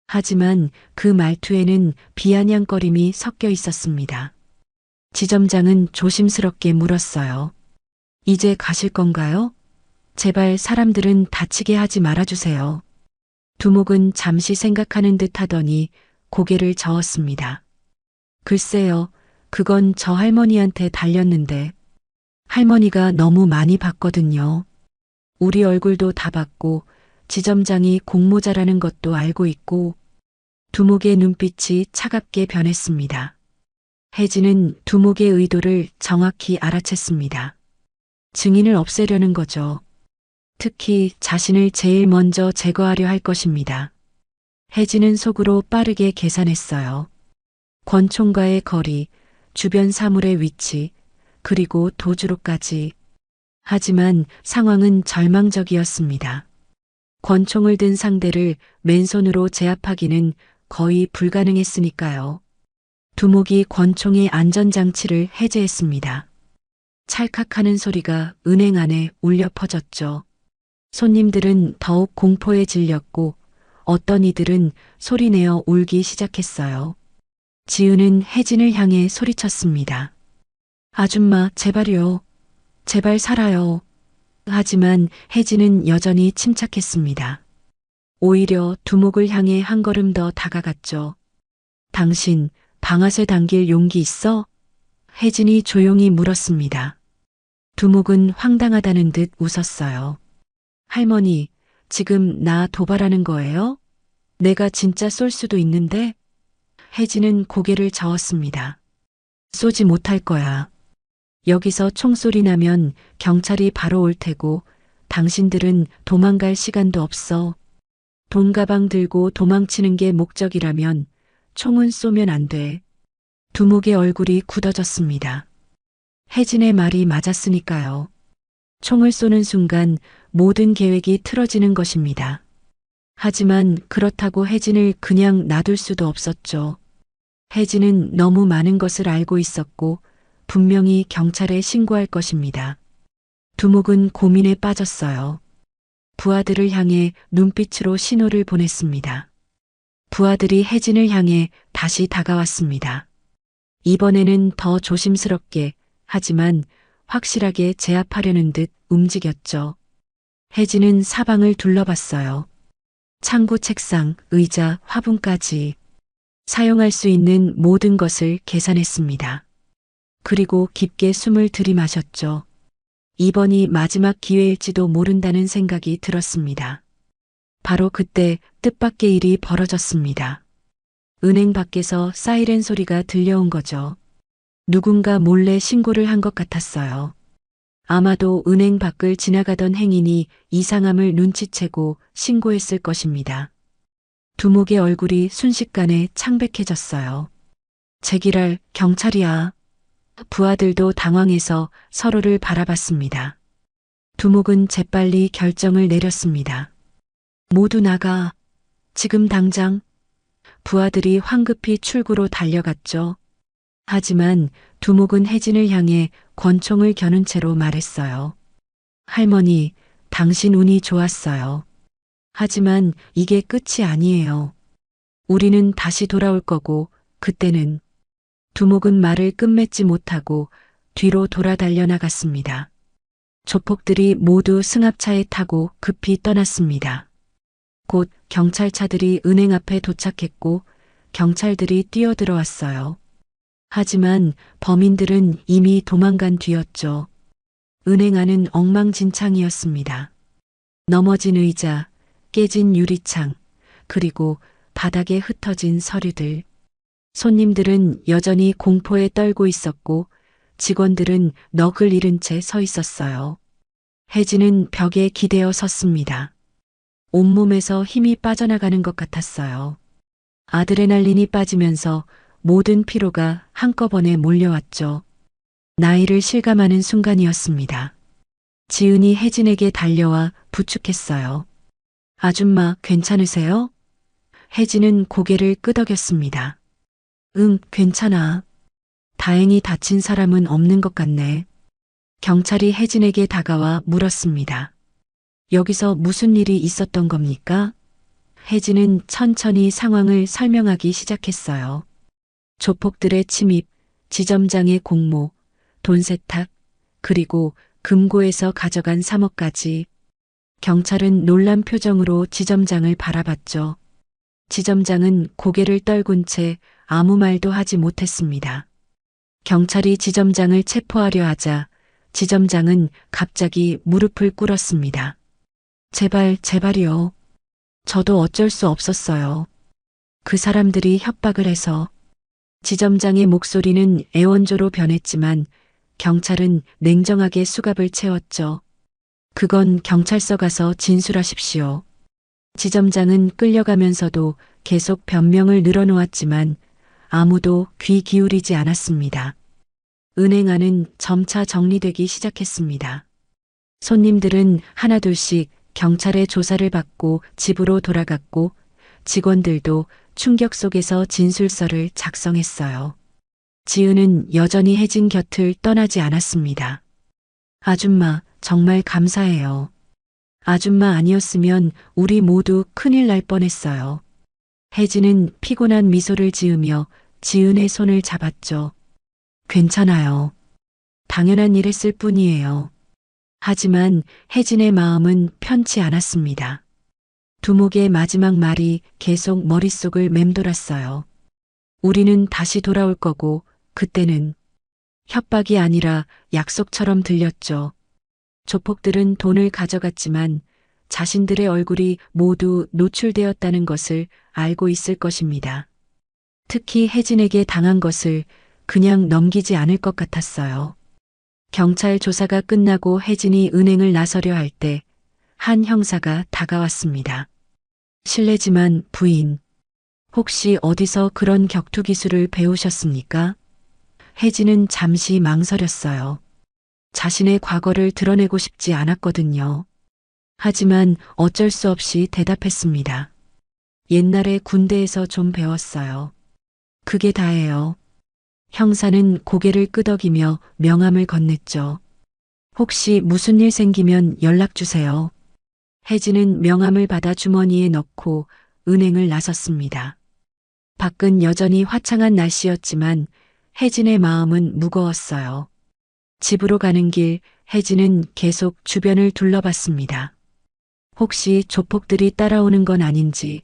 하지만 그 말투에는 비아냥거림이 섞여 있었습니다. 지점장은 조심스럽게 물었어요. 이제 가실 건가요? 제발 사람들은 다치게 하지 말아주세요. 두목은 잠시 생각하는 듯 하더니 고개를 저었습니다. 글쎄요, 그건 저 할머니한테 달렸는데 할머니가 너무 많이 봤거든요. 우리 얼굴도 다 봤고 지점장이 공모자라는 것도 알고 있고. 두목의 눈빛이 차갑게 변했습니다. 혜진은 두목의 의도를 정확히 알아챘습니다. 증인을 없애려는 거죠. 특히 자신을 제일 먼저 제거하려 할 것입니다. 혜진은 속으로 빠르게 계산했어요. 권총과의 거리, 주변 사물의 위치, 그리고 도주로까지. 하지만 상황은 절망적이었습니다. 권총을 든 상대를 맨손으로 제압하기는 거의 불가능했으니까요. 두목이 권총의 안전장치를 해제했습니다. 찰칵하는 소리가 은행 안에 울려 퍼졌죠. 손님들은 더욱 공포에 질렸고 어떤 이들은 소리내어 울기 시작했어요. 지은은 혜진을 향해 소리쳤습니다. 아줌마, 제발요. 제발 살아요. 하지만 혜진은 여전히 침착했습니다. 오히려 두목을 향해 한 걸음 더 다가갔죠. 당신 방아쇠 당길 용기 있어? 혜진이 조용히 물었습니다. 두목은 황당하다는 듯 웃었어요. 할머니, 지금 나 도발하는 거예요? 내가 진짜 쏠 수도 있는데? 혜진은 고개를 저었습니다. 쏘지 못할 거야. 여기서 총소리 나면 경찰이 바로 올 테고 당신들은 도망갈 시간도 없어. 돈 가방 들고 도망치는 게 목적이라면 총은 쏘면 안 돼. 두목의 얼굴이 굳어졌습니다. 혜진의 말이 맞았으니까요. 총을 쏘는 순간 모든 계획이 틀어지는 것입니다. 하지만 그렇다고 혜진을 그냥 놔둘 수도 없었죠. 혜진은 너무 많은 것을 알고 있었고 분명히 경찰에 신고할 것입니다. 두목은 고민에 빠졌어요. 부하들을 향해 눈빛으로 신호를 보냈습니다. 부하들이 혜진을 향해 다시 다가왔습니다. 이번에는 더 조심스럽게 하지만 확실하게 제압하려는 듯 움직였죠. 혜진은 사방을 둘러봤어요. 창고 책상, 의자, 화분까지 사용할 수 있는 모든 것을 계산했습니다. 그리고 깊게 숨을 들이마셨죠. 이번이 마지막 기회일지도 모른다는 생각이 들었습니다. 바로 그때 뜻밖의 일이 벌어졌습니다. 은행 밖에서 사이렌 소리가 들려온 거죠. 누군가 몰래 신고를 한 것 같았어요. 아마도 은행 밖을 지나가던 행인이 이상함을 눈치채고 신고했을 것입니다. 두목의 얼굴이 순식간에 창백해졌어요. 제기랄, 경찰이야. 부하들도 당황해서 서로를 바라봤습니다. 두목은 재빨리 결정을 내렸습니다. 모두 나가. 지금 당장. 부하들이 황급히 출구로 달려갔죠. 하지만 두목은 혜진을 향해 권총을 겨눈 채로 말했어요. 할머니, 당신 운이 좋았어요. 하지만 이게 끝이 아니에요. 우리는 다시 돌아올 거고, 그때는. 두목은 말을 끝맺지 못하고 뒤로 돌아 달려나갔습니다. 조폭들이 모두 승합차에 타고 급히 떠났습니다. 곧 경찰차들이 은행 앞에 도착했고 경찰들이 뛰어들어왔어요. 하지만 범인들은 이미 도망간 뒤였죠. 은행 안은 엉망진창이었습니다. 넘어진 의자, 깨진 유리창, 그리고 바닥에 흩어진 서류들. 손님들은 여전히 공포에 떨고 있었고 직원들은 넋을 잃은 채 서 있었어요. 혜진은 벽에 기대어 섰습니다. 온몸에서 힘이 빠져나가는 것 같았어요. 아드레날린이 빠지면서 모든 피로가 한꺼번에 몰려왔죠. 나이를 실감하는 순간이었습니다. 지은이 혜진에게 달려와 부축했어요. 아줌마, 괜찮으세요? 혜진은 고개를 끄덕였습니다. 응, 괜찮아. 다행히 다친 사람은 없는 것 같네. 경찰이 혜진에게 다가와 물었습니다. 여기서 무슨 일이 있었던 겁니까? 혜진은 천천히 상황을 설명하기 시작했어요. 조폭들의 침입, 지점장의 공모, 돈 세탁, 그리고 금고에서 가져간 3억까지. 경찰은 놀란 표정으로 지점장을 바라봤죠. 지점장은 고개를 떨군 채 아무 말도 하지 못했습니다. 경찰이 지점장을 체포하려 하자 지점장은 갑자기 무릎을 꿇었습니다. 제발, 제발이요. 저도 어쩔 수 없었어요. 그 사람들이 협박을 해서. 지점장의 목소리는 애원조로 변했지만 경찰은 냉정하게 수갑을 채웠죠. 그건 경찰서 가서 진술하십시오. 지점장은 끌려가면서도 계속 변명을 늘어놓았지만 아무도 귀 기울이지 않았습니다. 은행 안은 점차 정리되기 시작했습니다. 손님들은 하나둘씩 경찰의 조사를 받고 집으로 돌아갔고 직원들도 충격 속에서 진술서를 작성했어요. 지은은 여전히 혜진 곁을 떠나지 않았습니다. 아줌마, 정말 감사해요. 아줌마 아니었으면 우리 모두 큰일 날 뻔했어요. 혜진은 피곤한 미소를 지으며 지은의 손을 잡았죠. 괜찮아요. 당연한 일 했을 뿐이에요. 하지만 혜진의 마음은 편치 않았습니다. 두목의 마지막 말이 계속 머릿속을 맴돌았어요. 우리는 다시 돌아올 거고 그때는. 협박이 아니라 약속처럼 들렸죠. 조폭들은 돈을 가져갔지만 자신들의 얼굴이 모두 노출되었다는 것을 알고 있을 것입니다. 특히 혜진에게 당한 것을 그냥 넘기지 않을 것 같았어요. 경찰 조사가 끝나고 혜진이 은행을 나서려 할 때 한 형사가 다가왔습니다. 실례지만 부인, 혹시 어디서 그런 격투 기술을 배우셨습니까? 혜진은 잠시 망설였어요. 자신의 과거를 드러내고 싶지 않았거든요. 하지만 어쩔 수 없이 대답했습니다. 옛날에 군대에서 좀 배웠어요. 그게 다예요. 형사는 고개를 끄덕이며 명함을 건넸죠. 혹시 무슨 일 생기면 연락 주세요. 혜진은 명함을 받아 주머니에 넣고 은행을 나섰습니다. 밖은 여전히 화창한 날씨였지만 혜진의 마음은 무거웠어요. 집으로 가는 길 혜진은 계속 주변을 둘러봤습니다. 혹시 조폭들이 따라오는 건 아닌지,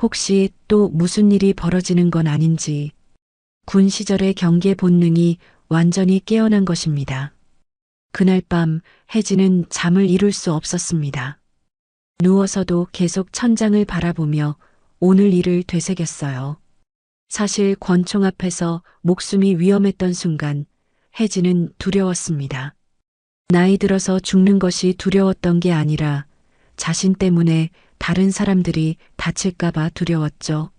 혹시 또 무슨 일이 벌어지는 건 아닌지. 군 시절의 경계 본능이 완전히 깨어난 것입니다. 그날 밤 혜진은 잠을 이룰 수 없었습니다. 누워서도 계속 천장을 바라보며 오늘 일을 되새겼어요. 사실 권총 앞에서 목숨이 위험했던 순간 혜진은 두려웠습니다. 나이 들어서 죽는 것이 두려웠던 게 아니라 자신 때문에 다른 사람들이 다칠까봐 두려웠죠.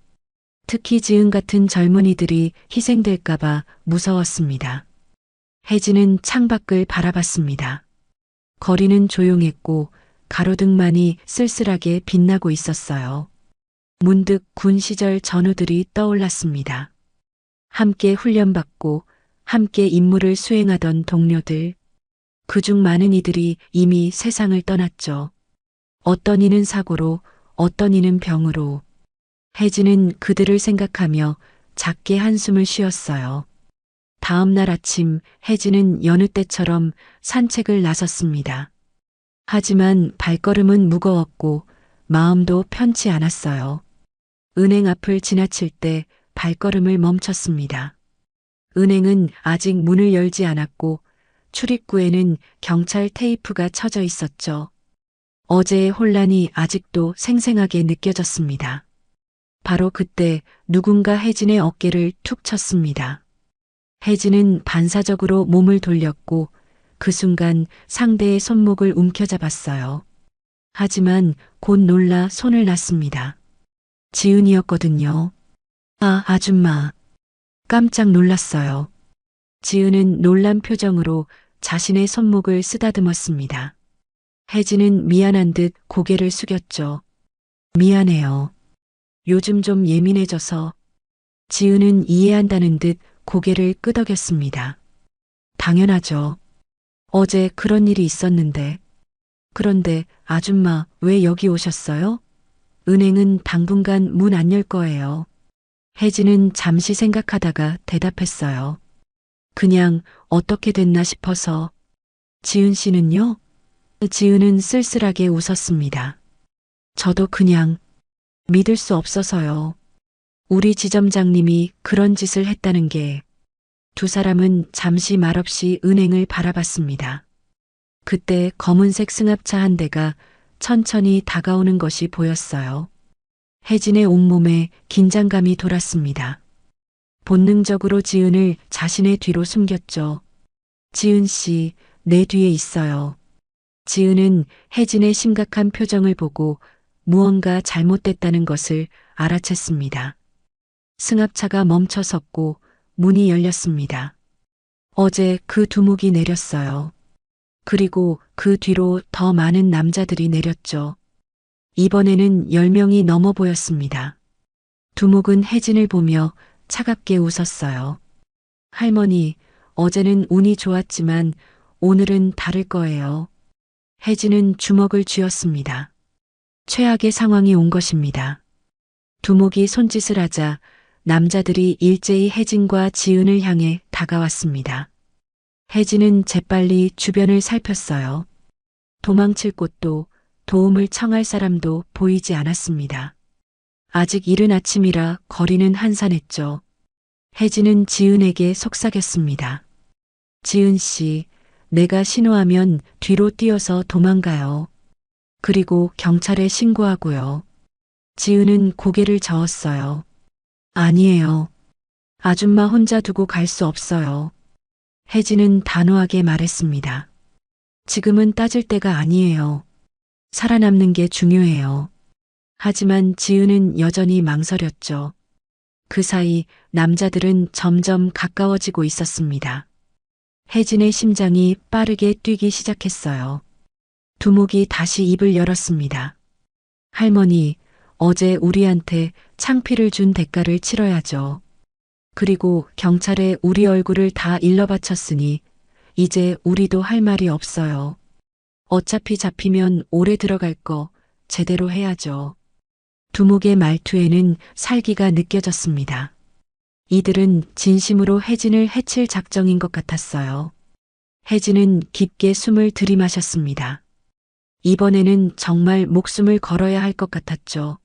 특히 지은 같은 젊은이들이 희생될까봐 무서웠습니다. 혜진은 창밖을 바라봤습니다. 거리는 조용했고 가로등만이 쓸쓸하게 빛나고 있었어요. 문득 군 시절 전우들이 떠올랐습니다. 함께 훈련받고 함께 임무를 수행하던 동료들. 그중 많은 이들이 이미 세상을 떠났죠. 어떤 이는 사고로, 어떤 이는 병으로. 혜진은 그들을 생각하며 작게 한숨을 쉬었어요. 다음 날 아침 혜진은 여느 때처럼 산책을 나섰습니다. 하지만 발걸음은 무거웠고 마음도 편치 않았어요. 은행 앞을 지나칠 때 발걸음을 멈췄습니다. 은행은 아직 문을 열지 않았고 출입구에는 경찰 테이프가 쳐져 있었죠. 어제의 혼란이 아직도 생생하게 느껴졌습니다. 바로 그때 누군가 혜진의 어깨를 툭 쳤습니다. 혜진은 반사적으로 몸을 돌렸고 그 순간 상대의 손목을 움켜잡았어요. 하지만 곧 놀라 손을 놨습니다. 지은이었거든요. 아, 아줌마. 깜짝 놀랐어요. 지은은 놀란 표정으로 자신의 손목을 쓰다듬었습니다. 혜진은 미안한 듯 고개를 숙였죠. 미안해요. 요즘 좀 예민해져서. 지은은 이해한다는 듯 고개를 끄덕였습니다. 당연하죠. 어제 그런 일이 있었는데. 그런데 아줌마 왜 여기 오셨어요? 은행은 당분간 문 안 열 거예요. 혜진은 잠시 생각하다가 대답했어요. 그냥 어떻게 됐나 싶어서. 지은 씨는요? 지은은 쓸쓸하게 웃었습니다. 저도 그냥 믿을 수 없어서요. 우리 지점장님이 그런 짓을 했다는 게. 두 사람은 잠시 말없이 은행을 바라봤습니다. 그때 검은색 승합차 한 대가 천천히 다가오는 것이 보였어요. 혜진의 온몸에 긴장감이 돌았습니다. 본능적으로 지은을 자신의 뒤로 숨겼죠. 지은 씨, 내 뒤에 있어요. 지은은 혜진의 심각한 표정을 보고 무언가 잘못됐다는 것을 알아챘습니다. 승합차가 멈춰섰고 문이 열렸습니다. 어제 그 두목이 내렸어요. 그리고 그 뒤로 더 많은 남자들이 내렸죠. 이번에는 10명이 넘어 보였습니다. 두목은 혜진을 보며 차갑게 웃었어요. 할머니, 어제는 운이 좋았지만 오늘은 다를 거예요. 혜진은 주먹을 쥐었습니다. 최악의 상황이 온 것입니다. 두목이 손짓을 하자 남자들이 일제히 혜진과 지은을 향해 다가왔습니다. 혜진은 재빨리 주변을 살폈어요. 도망칠 곳도 도움을 청할 사람도 보이지 않았습니다. 아직 이른 아침이라 거리는 한산했죠. 혜진은 지은에게 속삭였습니다. 지은 씨, 내가 신호하면 뒤로 뛰어서 도망가요. 그리고 경찰에 신고하고요. 지은은 고개를 저었어요. 아니에요. 아줌마 혼자 두고 갈 수 없어요. 혜진은 단호하게 말했습니다. 지금은 따질 때가 아니에요. 살아남는 게 중요해요. 하지만 지은은 여전히 망설였죠. 그 사이 남자들은 점점 가까워지고 있었습니다. 혜진의 심장이 빠르게 뛰기 시작했어요. 두목이 다시 입을 열었습니다. 할머니, 어제 우리한테 창피를 준 대가를 치러야죠. 그리고 경찰에 우리 얼굴을 다 일러바쳤으니 이제 우리도 할 말이 없어요. 어차피 잡히면 오래 들어갈 거 제대로 해야죠. 두목의 말투에는 살기가 느껴졌습니다. 이들은 진심으로 혜진을 해칠 작정인 것 같았어요. 혜진은 깊게 숨을 들이마셨습니다. 이번에는 정말 목숨을 걸어야 할 것 같았죠.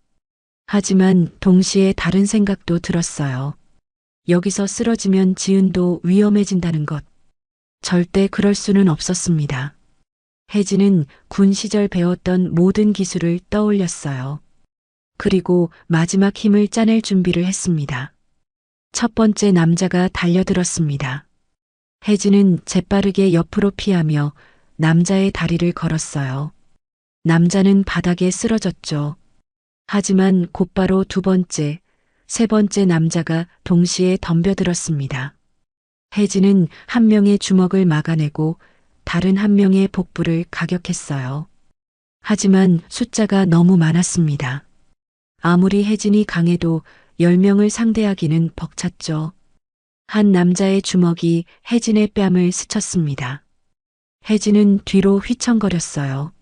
하지만 동시에 다른 생각도 들었어요. 여기서 쓰러지면 지은도 위험해진다는 것. 절대 그럴 수는 없었습니다. 혜진은 군 시절 배웠던 모든 기술을 떠올렸어요. 그리고 마지막 힘을 짜낼 준비를 했습니다. 첫 번째 남자가 달려들었습니다. 혜진은 재빠르게 옆으로 피하며 남자의 다리를 걸었어요. 남자는 바닥에 쓰러졌죠. 하지만 곧바로 두 번째, 세 번째 남자가 동시에 덤벼들었습니다. 혜진은 한 명의 주먹을 막아내고 다른 한 명의 복부를 가격했어요. 하지만 숫자가 너무 많았습니다. 아무리 혜진이 강해도 10명을 상대하기는 벅찼죠. 한 남자의 주먹이 혜진의 뺨을 스쳤습니다. 혜진은 뒤로 휘청거렸어요.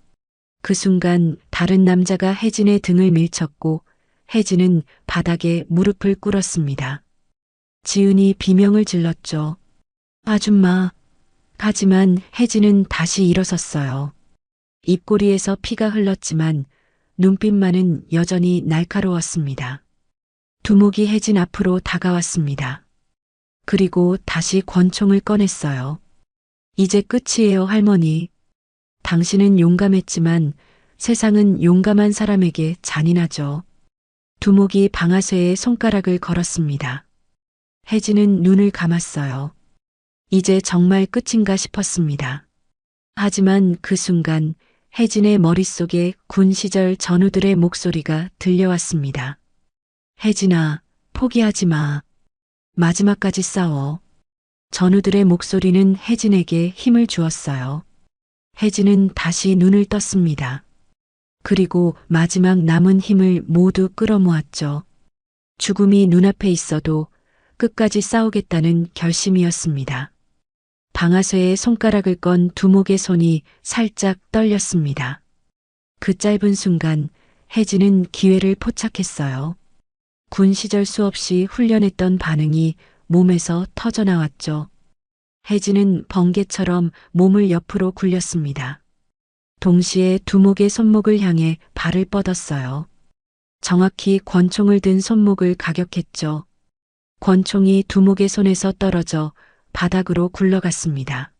그 순간 다른 남자가 혜진의 등을 밀쳤고 혜진은 바닥에 무릎을 꿇었습니다. 지은이 비명을 질렀죠. 아줌마. 하지만 혜진은 다시 일어섰어요. 입꼬리에서 피가 흘렀지만 눈빛만은 여전히 날카로웠습니다. 두목이 혜진 앞으로 다가왔습니다. 그리고 다시 권총을 꺼냈어요. 이제 끝이에요, 할머니. 당신은 용감했지만 세상은 용감한 사람에게 잔인하죠. 두목이 방아쇠에 손가락을 걸었습니다. 혜진은 눈을 감았어요. 이제 정말 끝인가 싶었습니다. 하지만 그 순간 혜진의 머릿속에 군 시절 전우들의 목소리가 들려왔습니다. 혜진아, 포기하지 마. 마지막까지 싸워. 전우들의 목소리는 혜진에게 힘을 주었어요. 혜진은 다시 눈을 떴습니다. 그리고 마지막 남은 힘을 모두 끌어모았죠. 죽음이 눈앞에 있어도 끝까지 싸우겠다는 결심이었습니다. 방아쇠에 손가락을 건 두목의 손이 살짝 떨렸습니다. 그 짧은 순간 혜진은 기회를 포착했어요. 군 시절 수없이 훈련했던 반응이 몸에서 터져나왔죠. 혜진은 번개처럼 몸을 옆으로 굴렸습니다. 동시에 두목의 손목을 향해 발을 뻗었어요. 정확히 권총을 든 손목을 가격했죠. 권총이 두목의 손에서 떨어져 바닥으로 굴러갔습니다.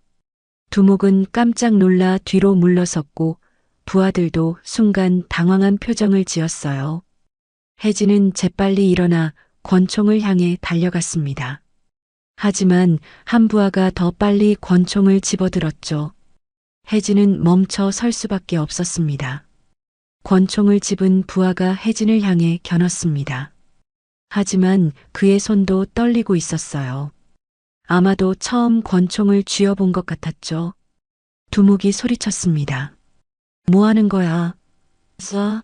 두목은 깜짝 놀라 뒤로 물러섰고 부하들도 순간 당황한 표정을 지었어요. 혜진은 재빨리 일어나 권총을 향해 달려갔습니다. 하지만 한 부하가 더 빨리 권총을 집어들었죠. 혜진은 멈춰 설 수밖에 없었습니다. 권총을 집은 부하가 혜진을 향해 겨눴습니다. 하지만 그의 손도 떨리고 있었어요. 아마도 처음 권총을 쥐어본 것 같았죠. 두목이 소리쳤습니다. 뭐 하는 거야? 써?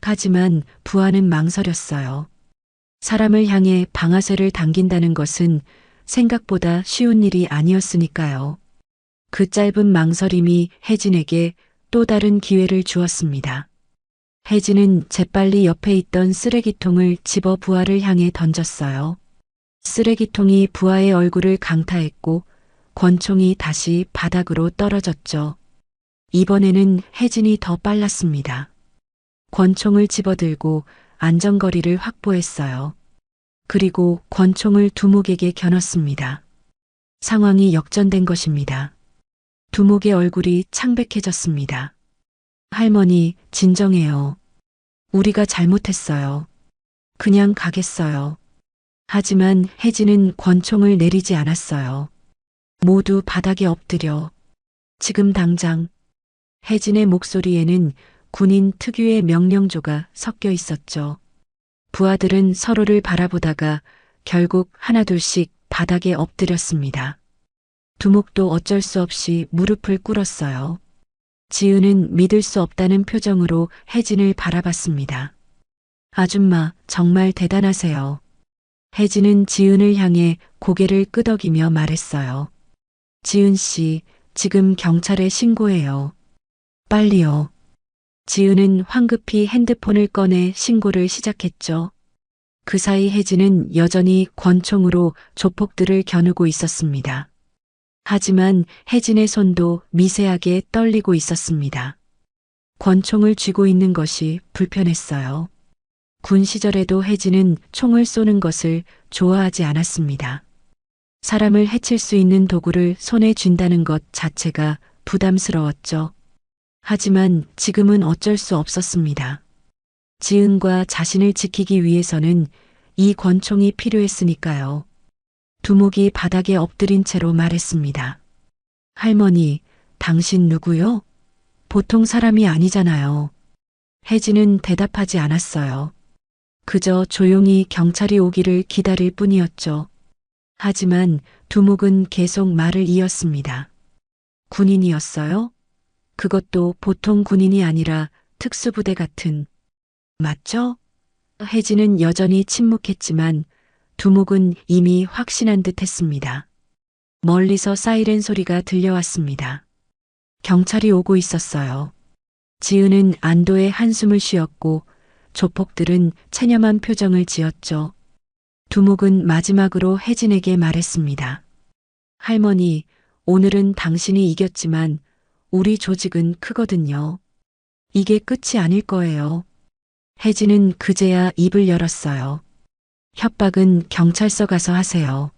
하지만 부하는 망설였어요. 사람을 향해 방아쇠를 당긴다는 것은 생각보다 쉬운 일이 아니었으니까요. 그 짧은 망설임이 혜진에게 또 다른 기회를 주었습니다. 혜진은 재빨리 옆에 있던 쓰레기통을 집어 부하를 향해 던졌어요. 쓰레기통이 부하의 얼굴을 강타했고 권총이 다시 바닥으로 떨어졌죠. 이번에는 혜진이 더 빨랐습니다. 권총을 집어들고 안전거리를 확보했어요. 그리고 권총을 두목에게 겨눴습니다. 상황이 역전된 것입니다. 두목의 얼굴이 창백해졌습니다. 할머니, 진정해요. 우리가 잘못했어요. 그냥 가겠어요. 하지만 혜진은 권총을 내리지 않았어요. 모두 바닥에 엎드려. 지금 당장. 혜진의 목소리에는 군인 특유의 명령조가 섞여 있었죠. 부하들은 서로를 바라보다가 결국 하나둘씩 바닥에 엎드렸습니다. 두목도 어쩔 수 없이 무릎을 꿇었어요. 지은은 믿을 수 없다는 표정으로 혜진을 바라봤습니다. 아줌마, 정말 대단하세요. 혜진은 지은을 향해 고개를 끄덕이며 말했어요. 지은 씨, 지금 경찰에 신고해요. 빨리요. 지은은 황급히 핸드폰을 꺼내 신고를 시작했죠. 그 사이 혜진은 여전히 권총으로 조폭들을 겨누고 있었습니다. 하지만 혜진의 손도 미세하게 떨리고 있었습니다. 권총을 쥐고 있는 것이 불편했어요. 군 시절에도 혜진은 총을 쏘는 것을 좋아하지 않았습니다. 사람을 해칠 수 있는 도구를 손에 쥔다는 것 자체가 부담스러웠죠. 하지만 지금은 어쩔 수 없었습니다. 지은과 자신을 지키기 위해서는 이 권총이 필요했으니까요. 두목이 바닥에 엎드린 채로 말했습니다. 할머니, 당신 누구요? 보통 사람이 아니잖아요. 혜진은 대답하지 않았어요. 그저 조용히 경찰이 오기를 기다릴 뿐이었죠. 하지만 두목은 계속 말을 이었습니다. 군인이었어요? 그것도 보통 군인이 아니라 특수부대 같은. 맞죠? 혜진은 여전히 침묵했지만 두목은 이미 확신한 듯 했습니다. 멀리서 사이렌 소리가 들려왔습니다. 경찰이 오고 있었어요. 지은은 안도의 한숨을 쉬었고 조폭들은 체념한 표정을 지었죠. 두목은 마지막으로 혜진에게 말했습니다. 할머니, 오늘은 당신이 이겼지만 우리 조직은 크거든요. 이게 끝이 아닐 거예요. 혜진은 그제야 입을 열었어요. 협박은 경찰서 가서 하세요.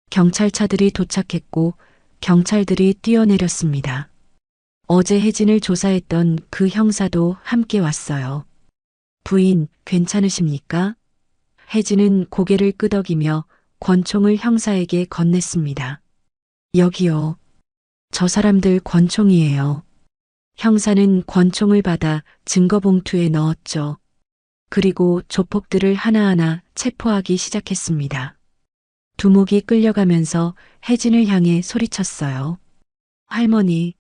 경찰차들이 도착했고 경찰들이 뛰어내렸습니다. 어제 혜진을 조사했던 그 형사도 함께 왔어요. 부인, 괜찮으십니까? 혜진은 고개를 끄덕이며 권총을 형사에게 건넸습니다. 여기요. 저 사람들 권총이에요. 형사는 권총을 받아 증거봉투에 넣었죠. 그리고 조폭들을 하나하나 체포하기 시작했습니다. 두목이 끌려가면서 혜진을 향해 소리쳤어요. 할머니,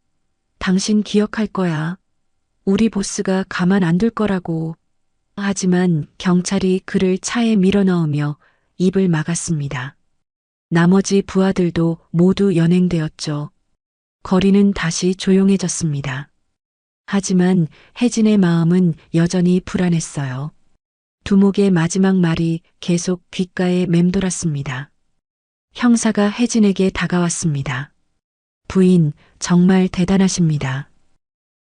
당신 기억할 거야. 우리 보스가 가만 안 둘 거라고. 하지만 경찰이 그를 차에 밀어넣으며 입을 막았습니다. 나머지 부하들도 모두 연행되었죠. 거리는 다시 조용해졌습니다. 하지만 혜진의 마음은 여전히 불안했어요. 두목의 마지막 말이 계속 귓가에 맴돌았습니다. 형사가 혜진에게 다가왔습니다. 부인, 정말 대단하십니다.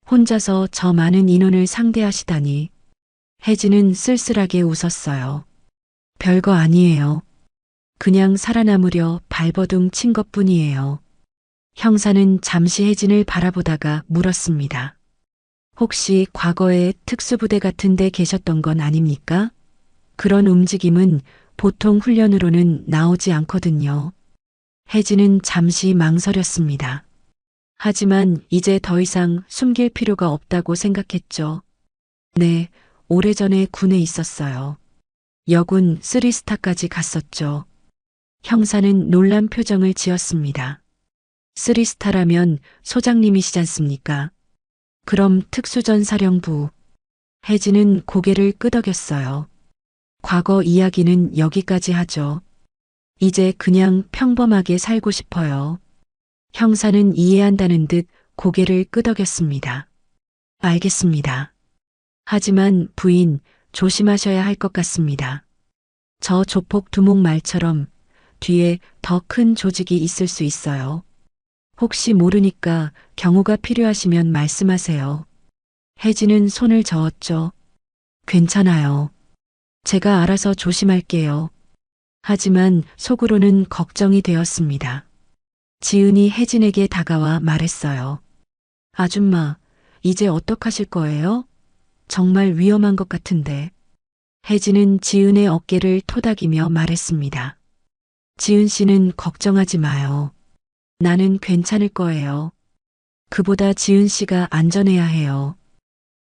혼자서 저 많은 인원을 상대하시다니. 혜진은 쓸쓸하게 웃었어요. 별거 아니에요. 그냥 살아남으려 발버둥 친 것뿐이에요. 형사는 잠시 혜진을 바라보다가 물었습니다. 혹시 과거에 특수부대 같은 데 계셨던 건 아닙니까? 그런 움직임은 보통 훈련으로는 나오지 않거든요. 혜진은 잠시 망설였습니다. 하지만 이제 더 이상 숨길 필요가 없다고 생각했죠. 네, 오래전에 군에 있었어요. 여군 3스타까지 갔었죠. 형사는 놀란 표정을 지었습니다. 3스타라면 소장님이시잖습니까? 그럼 특수전사령부. 혜진은 고개를 끄덕였어요. 과거 이야기는 여기까지 하죠. 이제 그냥 평범하게 살고 싶어요. 형사는 이해한다는 듯 고개를 끄덕였습니다. 알겠습니다. 하지만 부인, 조심하셔야 할 것 같습니다. 저 조폭 두목 말처럼 뒤에 더 큰 조직이 있을 수 있어요. 혹시 모르니까 경호가 필요하시면 말씀하세요. 혜진은 손을 저었죠. 괜찮아요. 제가 알아서 조심할게요. 하지만 속으로는 걱정이 되었습니다. 지은이 혜진에게 다가와 말했어요. 아줌마, 이제 어떡하실 거예요? 정말 위험한 것 같은데. 혜진은 지은의 어깨를 토닥이며 말했습니다. 지은 씨는 걱정하지 마요. 나는 괜찮을 거예요. 그보다 지은 씨가 안전해야 해요.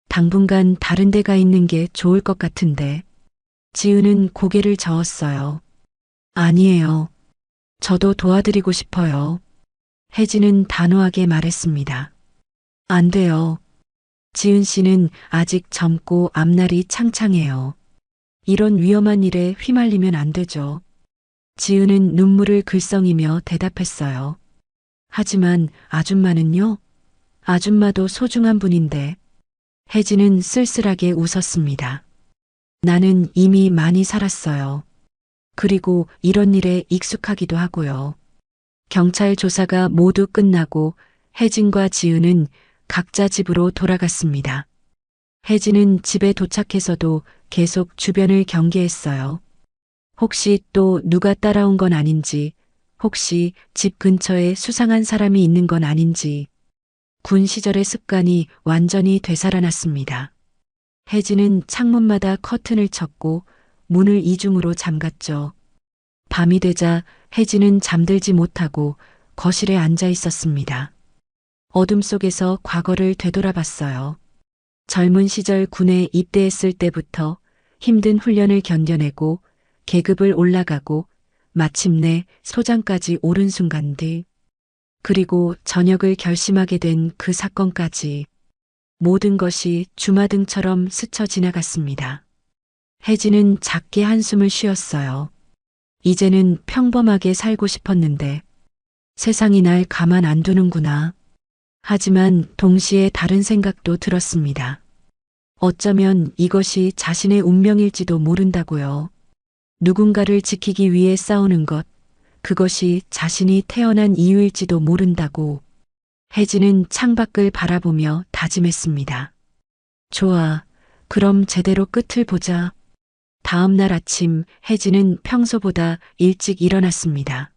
당분간 다른 데 가 있는 게 좋을 것 같은데. 지은은 고개를 저었어요. 아니에요. 저도 도와드리고 싶어요. 혜진은 단호하게 말했습니다. 안 돼요. 지은 씨는 아직 젊고 앞날이 창창해요. 이런 위험한 일에 휘말리면 안 되죠. 지은은 눈물을 글썽이며 대답했어요. 하지만 아줌마는요? 아줌마도 소중한 분인데. 혜진은 쓸쓸하게 웃었습니다. 나는 이미 많이 살았어요. 그리고 이런 일에 익숙하기도 하고요. 경찰 조사가 모두 끝나고 혜진과 지은은 각자 집으로 돌아갔습니다. 혜진은 집에 도착해서도 계속 주변을 경계했어요. 혹시 또 누가 따라온 건 아닌지, 혹시 집 근처에 수상한 사람이 있는 건 아닌지. 군 시절의 습관이 완전히 되살아났습니다. 혜진은 창문마다 커튼을 쳤고 문을 이중으로 잠갔죠. 밤이 되자 혜진은 잠들지 못하고 거실에 앉아 있었습니다. 어둠 속에서 과거를 되돌아봤어요. 젊은 시절 군에 입대했을 때부터 힘든 훈련을 견뎌내고 계급을 올라가고 마침내 소장까지 오른 순간들, 그리고 전역을 결심하게 된 그 사건까지 모든 것이 주마등처럼 스쳐 지나갔습니다. 혜진은 작게 한숨을 쉬었어요. 이제는 평범하게 살고 싶었는데 세상이 날 가만 안 두는구나. 하지만 동시에 다른 생각도 들었습니다. 어쩌면 이것이 자신의 운명일지도 모른다고요. 누군가를 지키기 위해 싸우는 것, 그것이 자신이 태어난 이유일지도 모른다고. 혜진은 창밖을 바라보며 다짐했습니다. 좋아, 그럼 제대로 끝을 보자. 다음 날 아침 혜진은 평소보다 일찍 일어났습니다.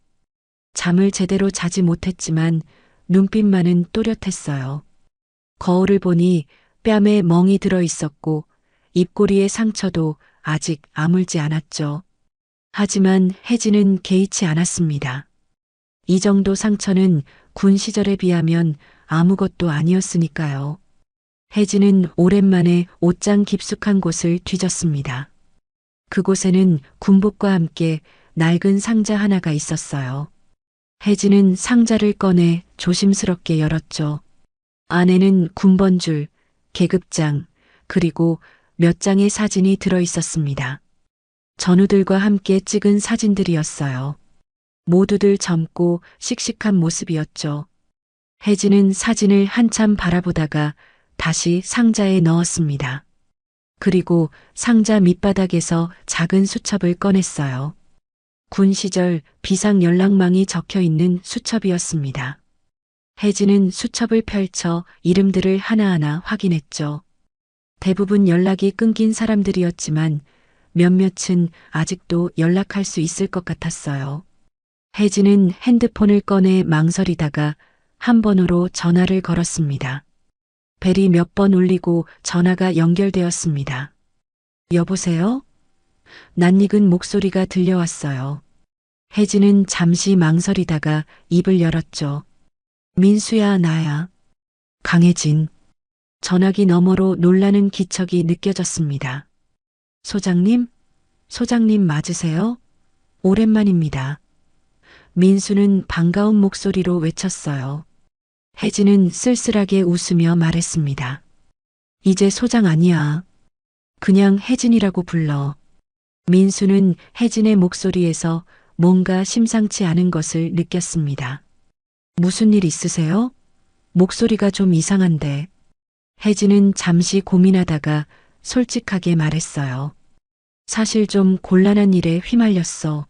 잠을 제대로 자지 못했지만 눈빛만은 또렷했어요. 거울을 보니 뺨에 멍이 들어 있었고 입꼬리의 상처도 아직 아물지 않았죠. 하지만 혜진은 개의치 않았습니다. 이 정도 상처는 군 시절에 비하면 아무것도 아니었으니까요. 혜진은 오랜만에 옷장 깊숙한 곳을 뒤졌습니다. 그곳에는 군복과 함께 낡은 상자 하나가 있었어요. 혜진은 상자를 꺼내 조심스럽게 열었죠. 안에는 군번줄, 계급장, 그리고 몇 장의 사진이 들어 있었습니다. 전우들과 함께 찍은 사진들이었어요. 모두들 젊고 씩씩한 모습이었죠. 혜진은 사진을 한참 바라보다가 다시 상자에 넣었습니다. 그리고 상자 밑바닥에서 작은 수첩을 꺼냈어요. 군 시절 비상 연락망이 적혀 있는 수첩이었습니다. 혜진은 수첩을 펼쳐 이름들을 하나하나 확인했죠. 대부분 연락이 끊긴 사람들이었지만 몇몇은 아직도 연락할 수 있을 것 같았어요. 혜진은 핸드폰을 꺼내 망설이다가 한 번으로 전화를 걸었습니다. 벨이 몇 번 울리고 전화가 연결되었습니다. 여보세요? 낯익은 목소리가 들려왔어요. 혜진은 잠시 망설이다가 입을 열었죠. 민수야, 나야. 강혜진. 전화기 너머로 놀라는 기척이 느껴졌습니다. 소장님? 소장님 맞으세요? 오랜만입니다. 민수는 반가운 목소리로 외쳤어요. 혜진은 쓸쓸하게 웃으며 말했습니다. 이제 소장 아니야. 그냥 혜진이라고 불러. 민수는 혜진의 목소리에서 뭔가 심상치 않은 것을 느꼈습니다. 무슨 일 있으세요? 목소리가 좀 이상한데. 혜진은 잠시 고민하다가 솔직하게 말했어요. 사실 좀 곤란한 일에 휘말렸어.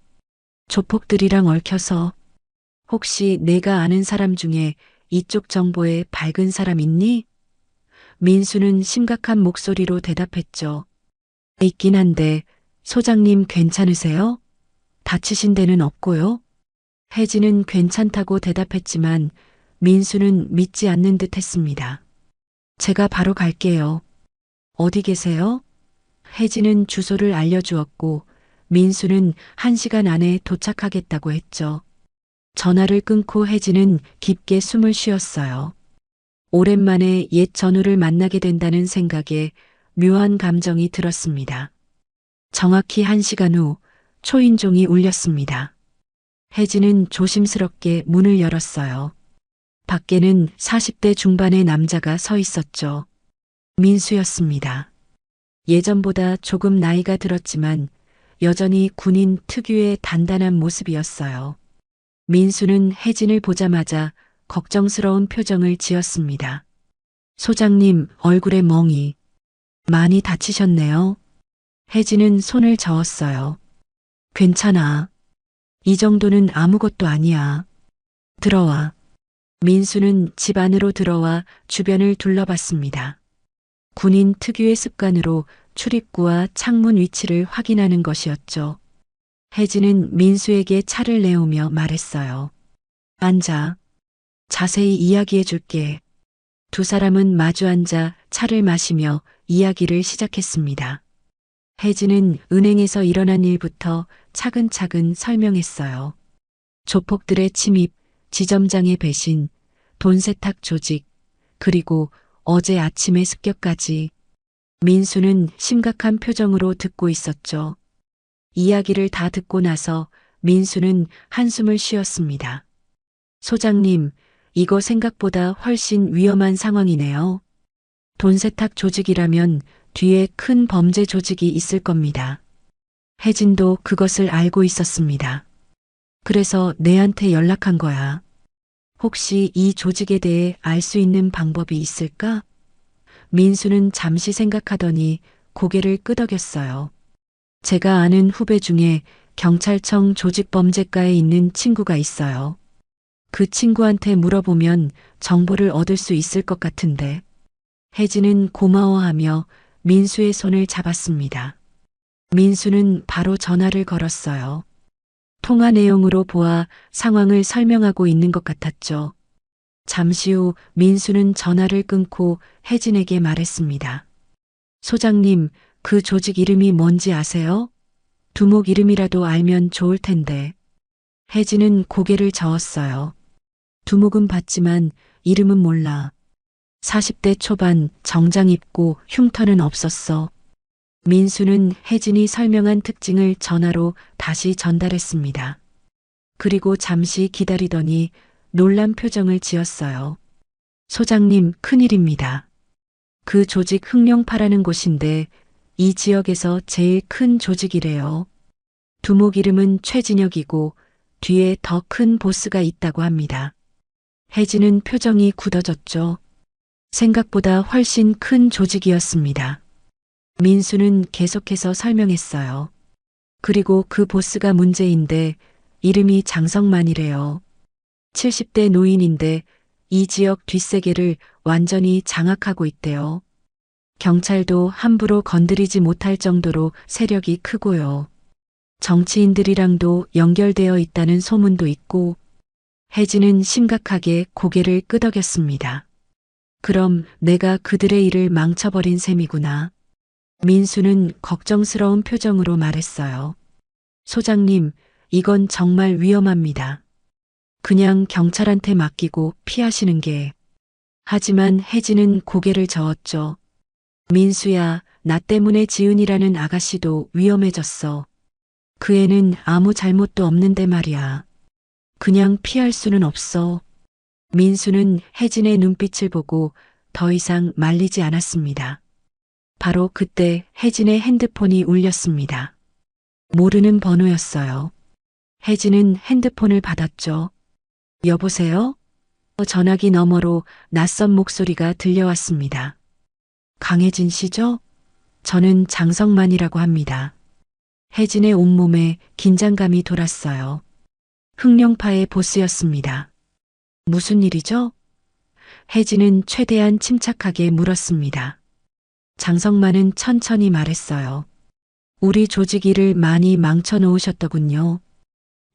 조폭들이랑 얽혀서. 혹시 내가 아는 사람 중에 이쪽 정보에 밝은 사람 있니? 민수는 심각한 목소리로 대답했죠. 있긴 한데 소장님 괜찮으세요? 다치신 데는 없고요. 혜진은 괜찮다고 대답했지만 민수는 믿지 않는 듯 했습니다. 제가 바로 갈게요. 어디 계세요? 혜진은 주소를 알려주었고 민수는 1시간 안에 도착하겠다고 했죠. 전화를 끊고 혜진은 깊게 숨을 쉬었어요. 오랜만에 옛 전우를 만나게 된다는 생각에 묘한 감정이 들었습니다. 정확히 1시간 후 초인종이 울렸습니다. 혜진은 조심스럽게 문을 열었어요. 밖에는 40대 중반의 남자가 서 있었죠. 민수였습니다. 예전보다 조금 나이가 들었지만 여전히 군인 특유의 단단한 모습이었어요. 민수는 혜진을 보자마자 걱정스러운 표정을 지었습니다. 소장님, 얼굴에 멍이. 많이 다치셨네요. 혜진은 손을 저었어요. 괜찮아. 이 정도는 아무것도 아니야. 들어와. 민수는 집 안으로 들어와 주변을 둘러봤습니다. 군인 특유의 습관으로 출입구와 창문 위치를 확인하는 것이었죠. 혜진은 민수에게 차를 내오며 말했어요. 앉아. 자세히 이야기해 줄게. 두 사람은 마주 앉아 차를 마시며 이야기를 시작했습니다. 혜진은 은행에서 일어난 일부터 차근차근 설명했어요. 조폭들의 침입, 지점장의 배신, 돈 세탁 조직, 그리고 어제 아침의 습격까지. 민수는 심각한 표정으로 듣고 있었죠. 이야기를 다 듣고 나서 민수는 한숨을 쉬었습니다. 소장님, 이거 생각보다 훨씬 위험한 상황이네요. 돈 세탁 조직이라면 뒤에 큰 범죄 조직이 있을 겁니다. 혜진도 그것을 알고 있었습니다. 그래서 내한테 연락한 거야. 혹시 이 조직에 대해 알 수 있는 방법이 있을까? 민수는 잠시 생각하더니 고개를 끄덕였어요. 제가 아는 후배 중에 경찰청 조직범죄과에 있는 친구가 있어요. 그 친구한테 물어보면 정보를 얻을 수 있을 것 같은데. 혜진은 고마워하며 민수의 손을 잡았습니다. 민수는 바로 전화를 걸었어요. 통화 내용으로 보아 상황을 설명하고 있는 것 같았죠. 잠시 후 민수는 전화를 끊고 혜진에게 말했습니다. 소장님, 그 조직 이름이 뭔지 아세요? 두목 이름이라도 알면 좋을 텐데. 혜진은 고개를 저었어요. 두목은 봤지만 이름은 몰라. 40대 초반 정장 입고 흉터는 없었어. 민수는 혜진이 설명한 특징을 전화로 다시 전달했습니다. 그리고 잠시 기다리더니 놀란 표정을 지었어요. 소장님, 큰일입니다. 그 조직 흑룡파라는 곳인데 이 지역에서 제일 큰 조직이래요. 두목 이름은 최진혁이고 뒤에 더 큰 보스가 있다고 합니다. 혜진은 표정이 굳어졌죠. 생각보다 훨씬 큰 조직이었습니다. 민수는 계속해서 설명했어요. 그리고 그 보스가 문제인데 이름이 장성만이래요. 70대 노인인데 이 지역 뒷세계를 완전히 장악하고 있대요. 경찰도 함부로 건드리지 못할 정도로 세력이 크고요. 정치인들이랑도 연결되어 있다는 소문도 있고. 혜진은 심각하게 고개를 끄덕였습니다. 그럼 내가 그들의 일을 망쳐버린 셈이구나. 민수는 걱정스러운 표정으로 말했어요. 소장님, 이건 정말 위험합니다. 그냥 경찰한테 맡기고 피하시는 게. 하지만 혜진은 고개를 저었죠. 민수야, 나 때문에 지은이라는 아가씨도 위험해졌어. 그 애는 아무 잘못도 없는데 말이야. 그냥 피할 수는 없어. 민수는 혜진의 눈빛을 보고 더 이상 말리지 않았습니다. 바로 그때 혜진의 핸드폰이 울렸습니다. 모르는 번호였어요. 혜진은 핸드폰을 받았죠. 여보세요? 전화기 너머로 낯선 목소리가 들려왔습니다. 강혜진 씨죠? 저는 장성만이라고 합니다. 혜진의 온몸에 긴장감이 돌았어요. 흑룡파의 보스였습니다. 무슨 일이죠? 혜진은 최대한 침착하게 물었습니다. 장성만은 천천히 말했어요. 우리 조직 일을 많이 망쳐놓으셨더군요.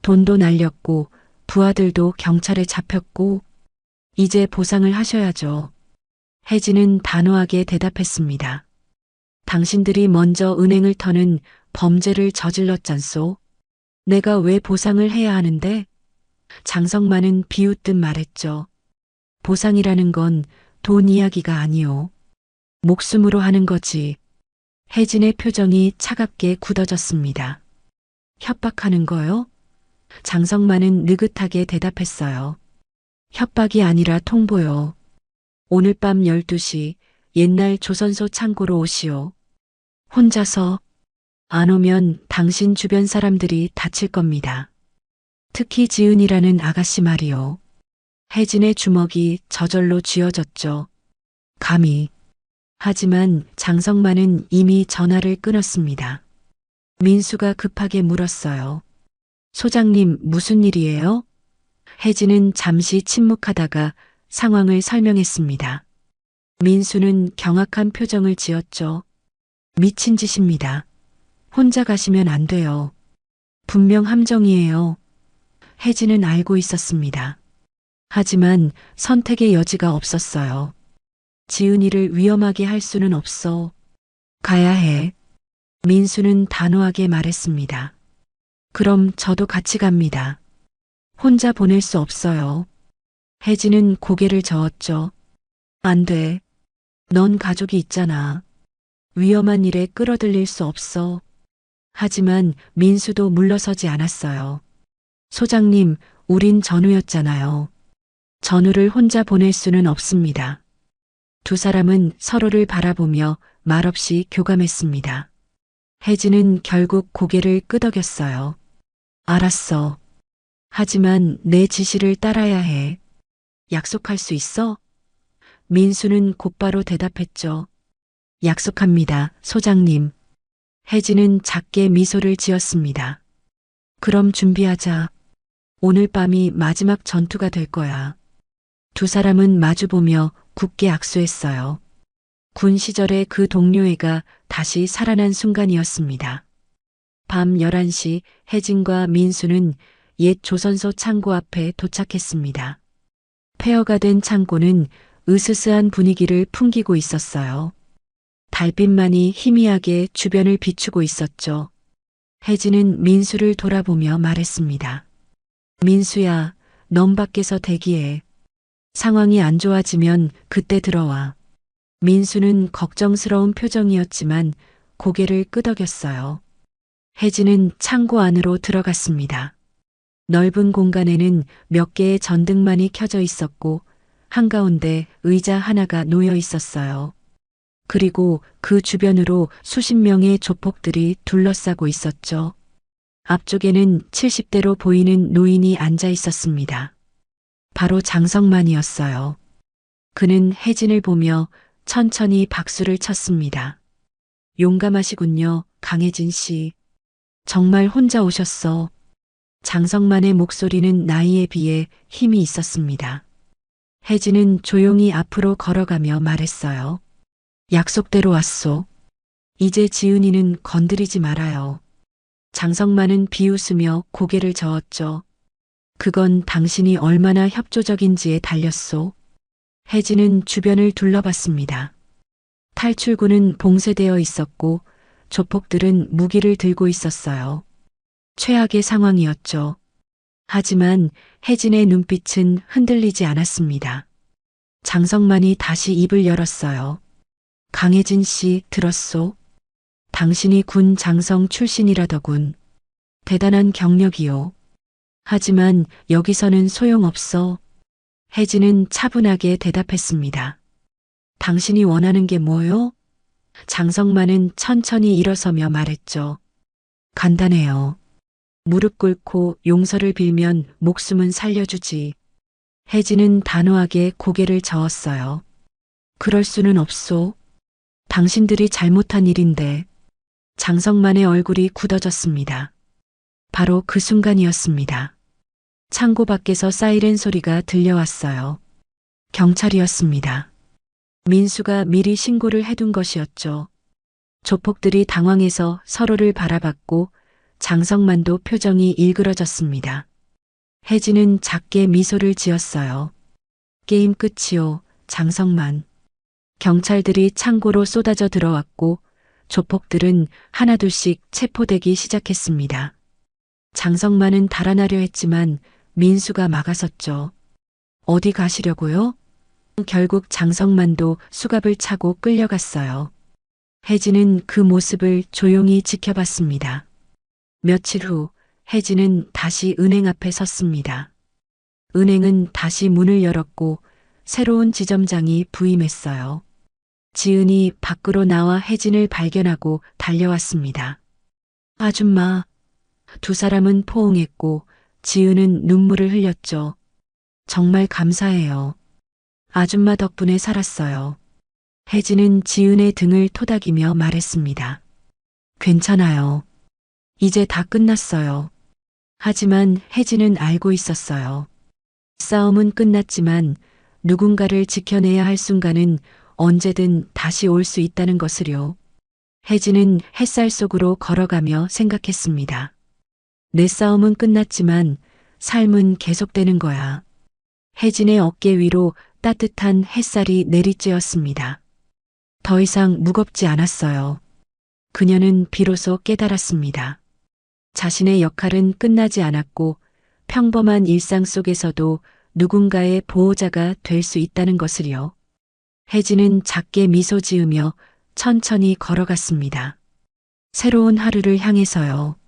돈도 날렸고 부하들도 경찰에 잡혔고 이제 보상을 하셔야죠. 혜진은 단호하게 대답했습니다. 당신들이 먼저 은행을 터는 범죄를 저질렀잖소. 내가 왜 보상을 해야 하는데? 장성만은 비웃듯 말했죠. 보상이라는 건 돈 이야기가 아니오. 목숨으로 하는 거지. 혜진의 표정이 차갑게 굳어졌습니다. 협박하는 거요? 장성만은 느긋하게 대답했어요. 협박이 아니라 통보요. 오늘 밤 12시 옛날 조선소 창고로 오시오. 혼자서. 안 오면 당신 주변 사람들이 다칠 겁니다. 특히 지은이라는 아가씨 말이요. 혜진의 주먹이 저절로 쥐어졌죠. 감히. 하지만 장성만은 이미 전화를 끊었습니다. 민수가 급하게 물었어요. 소장님, 무슨 일이에요? 혜진은 잠시 침묵하다가 상황을 설명했습니다. 민수는 경악한 표정을 지었죠. 미친 짓입니다. 혼자 가시면 안 돼요. 분명 함정이에요. 혜진은 알고 있었습니다. 하지만 선택의 여지가 없었어요. 지은이를 위험하게 할 수는 없어. 가야 해. 민수는 단호하게 말했습니다. 그럼 저도 같이 갑니다. 혼자 보낼 수 없어요. 혜진은 고개를 저었죠. 안 돼. 넌 가족이 있잖아. 위험한 일에 끌어들일 수 없어. 하지만 민수도 물러서지 않았어요. 소장님, 우린 전우였잖아요. 전우를 혼자 보낼 수는 없습니다. 두 사람은 서로를 바라보며 말없이 교감했습니다. 혜진은 결국 고개를 끄덕였어요. 알았어. 하지만 내 지시를 따라야 해. 약속할 수 있어? 민수는 곧바로 대답했죠. 약속합니다, 소장님. 혜진은 작게 미소를 지었습니다. 그럼 준비하자. 오늘 밤이 마지막 전투가 될 거야. 두 사람은 마주보며 굳게 악수했어요. 군 시절의 그 동료애가 다시 살아난 순간이었습니다. 밤 11시 혜진과 민수는 옛 조선소 창고 앞에 도착했습니다. 폐허가 된 창고는 으스스한 분위기를 풍기고 있었어요. 달빛만이 희미하게 주변을 비추고 있었죠. 혜진은 민수를 돌아보며 말했습니다. 민수야, 넌 밖에서 대기해. 상황이 안 좋아지면 그때 들어와. 민수는 걱정스러운 표정이었지만 고개를 끄덕였어요. 혜진은 창고 안으로 들어갔습니다. 넓은 공간에는 몇 개의 전등만이 켜져 있었고 한가운데 의자 하나가 놓여 있었어요. 그리고 그 주변으로 수십 명의 조폭들이 둘러싸고 있었죠. 앞쪽에는 70대로 보이는 노인이 앉아 있었습니다. 바로 장성만이었어요. 그는 혜진을 보며 천천히 박수를 쳤습니다. 용감하시군요, 강혜진 씨. 정말 혼자 오셨어. 장성만의 목소리는 나이에 비해 힘이 있었습니다. 혜진은 조용히 앞으로 걸어가며 말했어요. 약속대로 왔소. 이제 지은이는 건드리지 말아요. 장성만은 비웃으며 고개를 저었죠. 그건 당신이 얼마나 협조적인지에 달렸소. 혜진은 주변을 둘러봤습니다. 탈출구는 봉쇄되어 있었고 조폭들은 무기를 들고 있었어요. 최악의 상황이었죠. 하지만 혜진의 눈빛은 흔들리지 않았습니다. 장성만이 다시 입을 열었어요. 강혜진 씨, 들었소? 당신이 군 장성 출신이라더군. 대단한 경력이요. 하지만 여기서는 소용없어. 혜진은 차분하게 대답했습니다. 당신이 원하는 게 뭐요? 장성만은 천천히 일어서며 말했죠. 간단해요. 무릎 꿇고 용서를 빌면 목숨은 살려주지. 혜진은 단호하게 고개를 저었어요. 그럴 수는 없소. 당신들이 잘못한 일인데. 장성만의 얼굴이 굳어졌습니다. 바로 그 순간이었습니다. 창고 밖에서 사이렌 소리가 들려왔어요. 경찰이었습니다. 민수가 미리 신고를 해둔 것이었죠. 조폭들이 당황해서 서로를 바라봤고 장성만도 표정이 일그러졌습니다. 혜진은 작게 미소를 지었어요. 게임 끝이요, 장성만. 경찰들이 창고로 쏟아져 들어왔고 조폭들은 하나둘씩 체포되기 시작했습니다. 장성만은 달아나려 했지만 민수가 막아섰죠. 어디 가시려고요? 결국 장성만도 수갑을 차고 끌려갔어요. 혜진은 그 모습을 조용히 지켜봤습니다. 며칠 후 혜진은 다시 은행 앞에 섰습니다. 은행은 다시 문을 열었고 새로운 지점장이 부임했어요. 지은이 밖으로 나와 혜진을 발견하고 달려왔습니다. 아줌마. 두 사람은 포옹했고 지은은 눈물을 흘렸죠. 정말 감사해요. 아줌마 덕분에 살았어요. 혜진은 지은의 등을 토닥이며 말했습니다. 괜찮아요. 이제 다 끝났어요. 하지만 혜진은 알고 있었어요. 싸움은 끝났지만 누군가를 지켜내야 할 순간은 언제든 다시 올 수 있다는 것을요. 혜진은 햇살 속으로 걸어가며 생각했습니다. 내 싸움은 끝났지만 삶은 계속되는 거야. 혜진의 어깨 위로 따뜻한 햇살이 내리쬐었습니다. 더 이상 무겁지 않았어요. 그녀는 비로소 깨달았습니다. 자신의 역할은 끝나지 않았고 평범한 일상 속에서도 누군가의 보호자가 될 수 있다는 것을요. 혜진은 작게 미소 지으며 천천히 걸어갔습니다. 새로운 하루를 향해서요.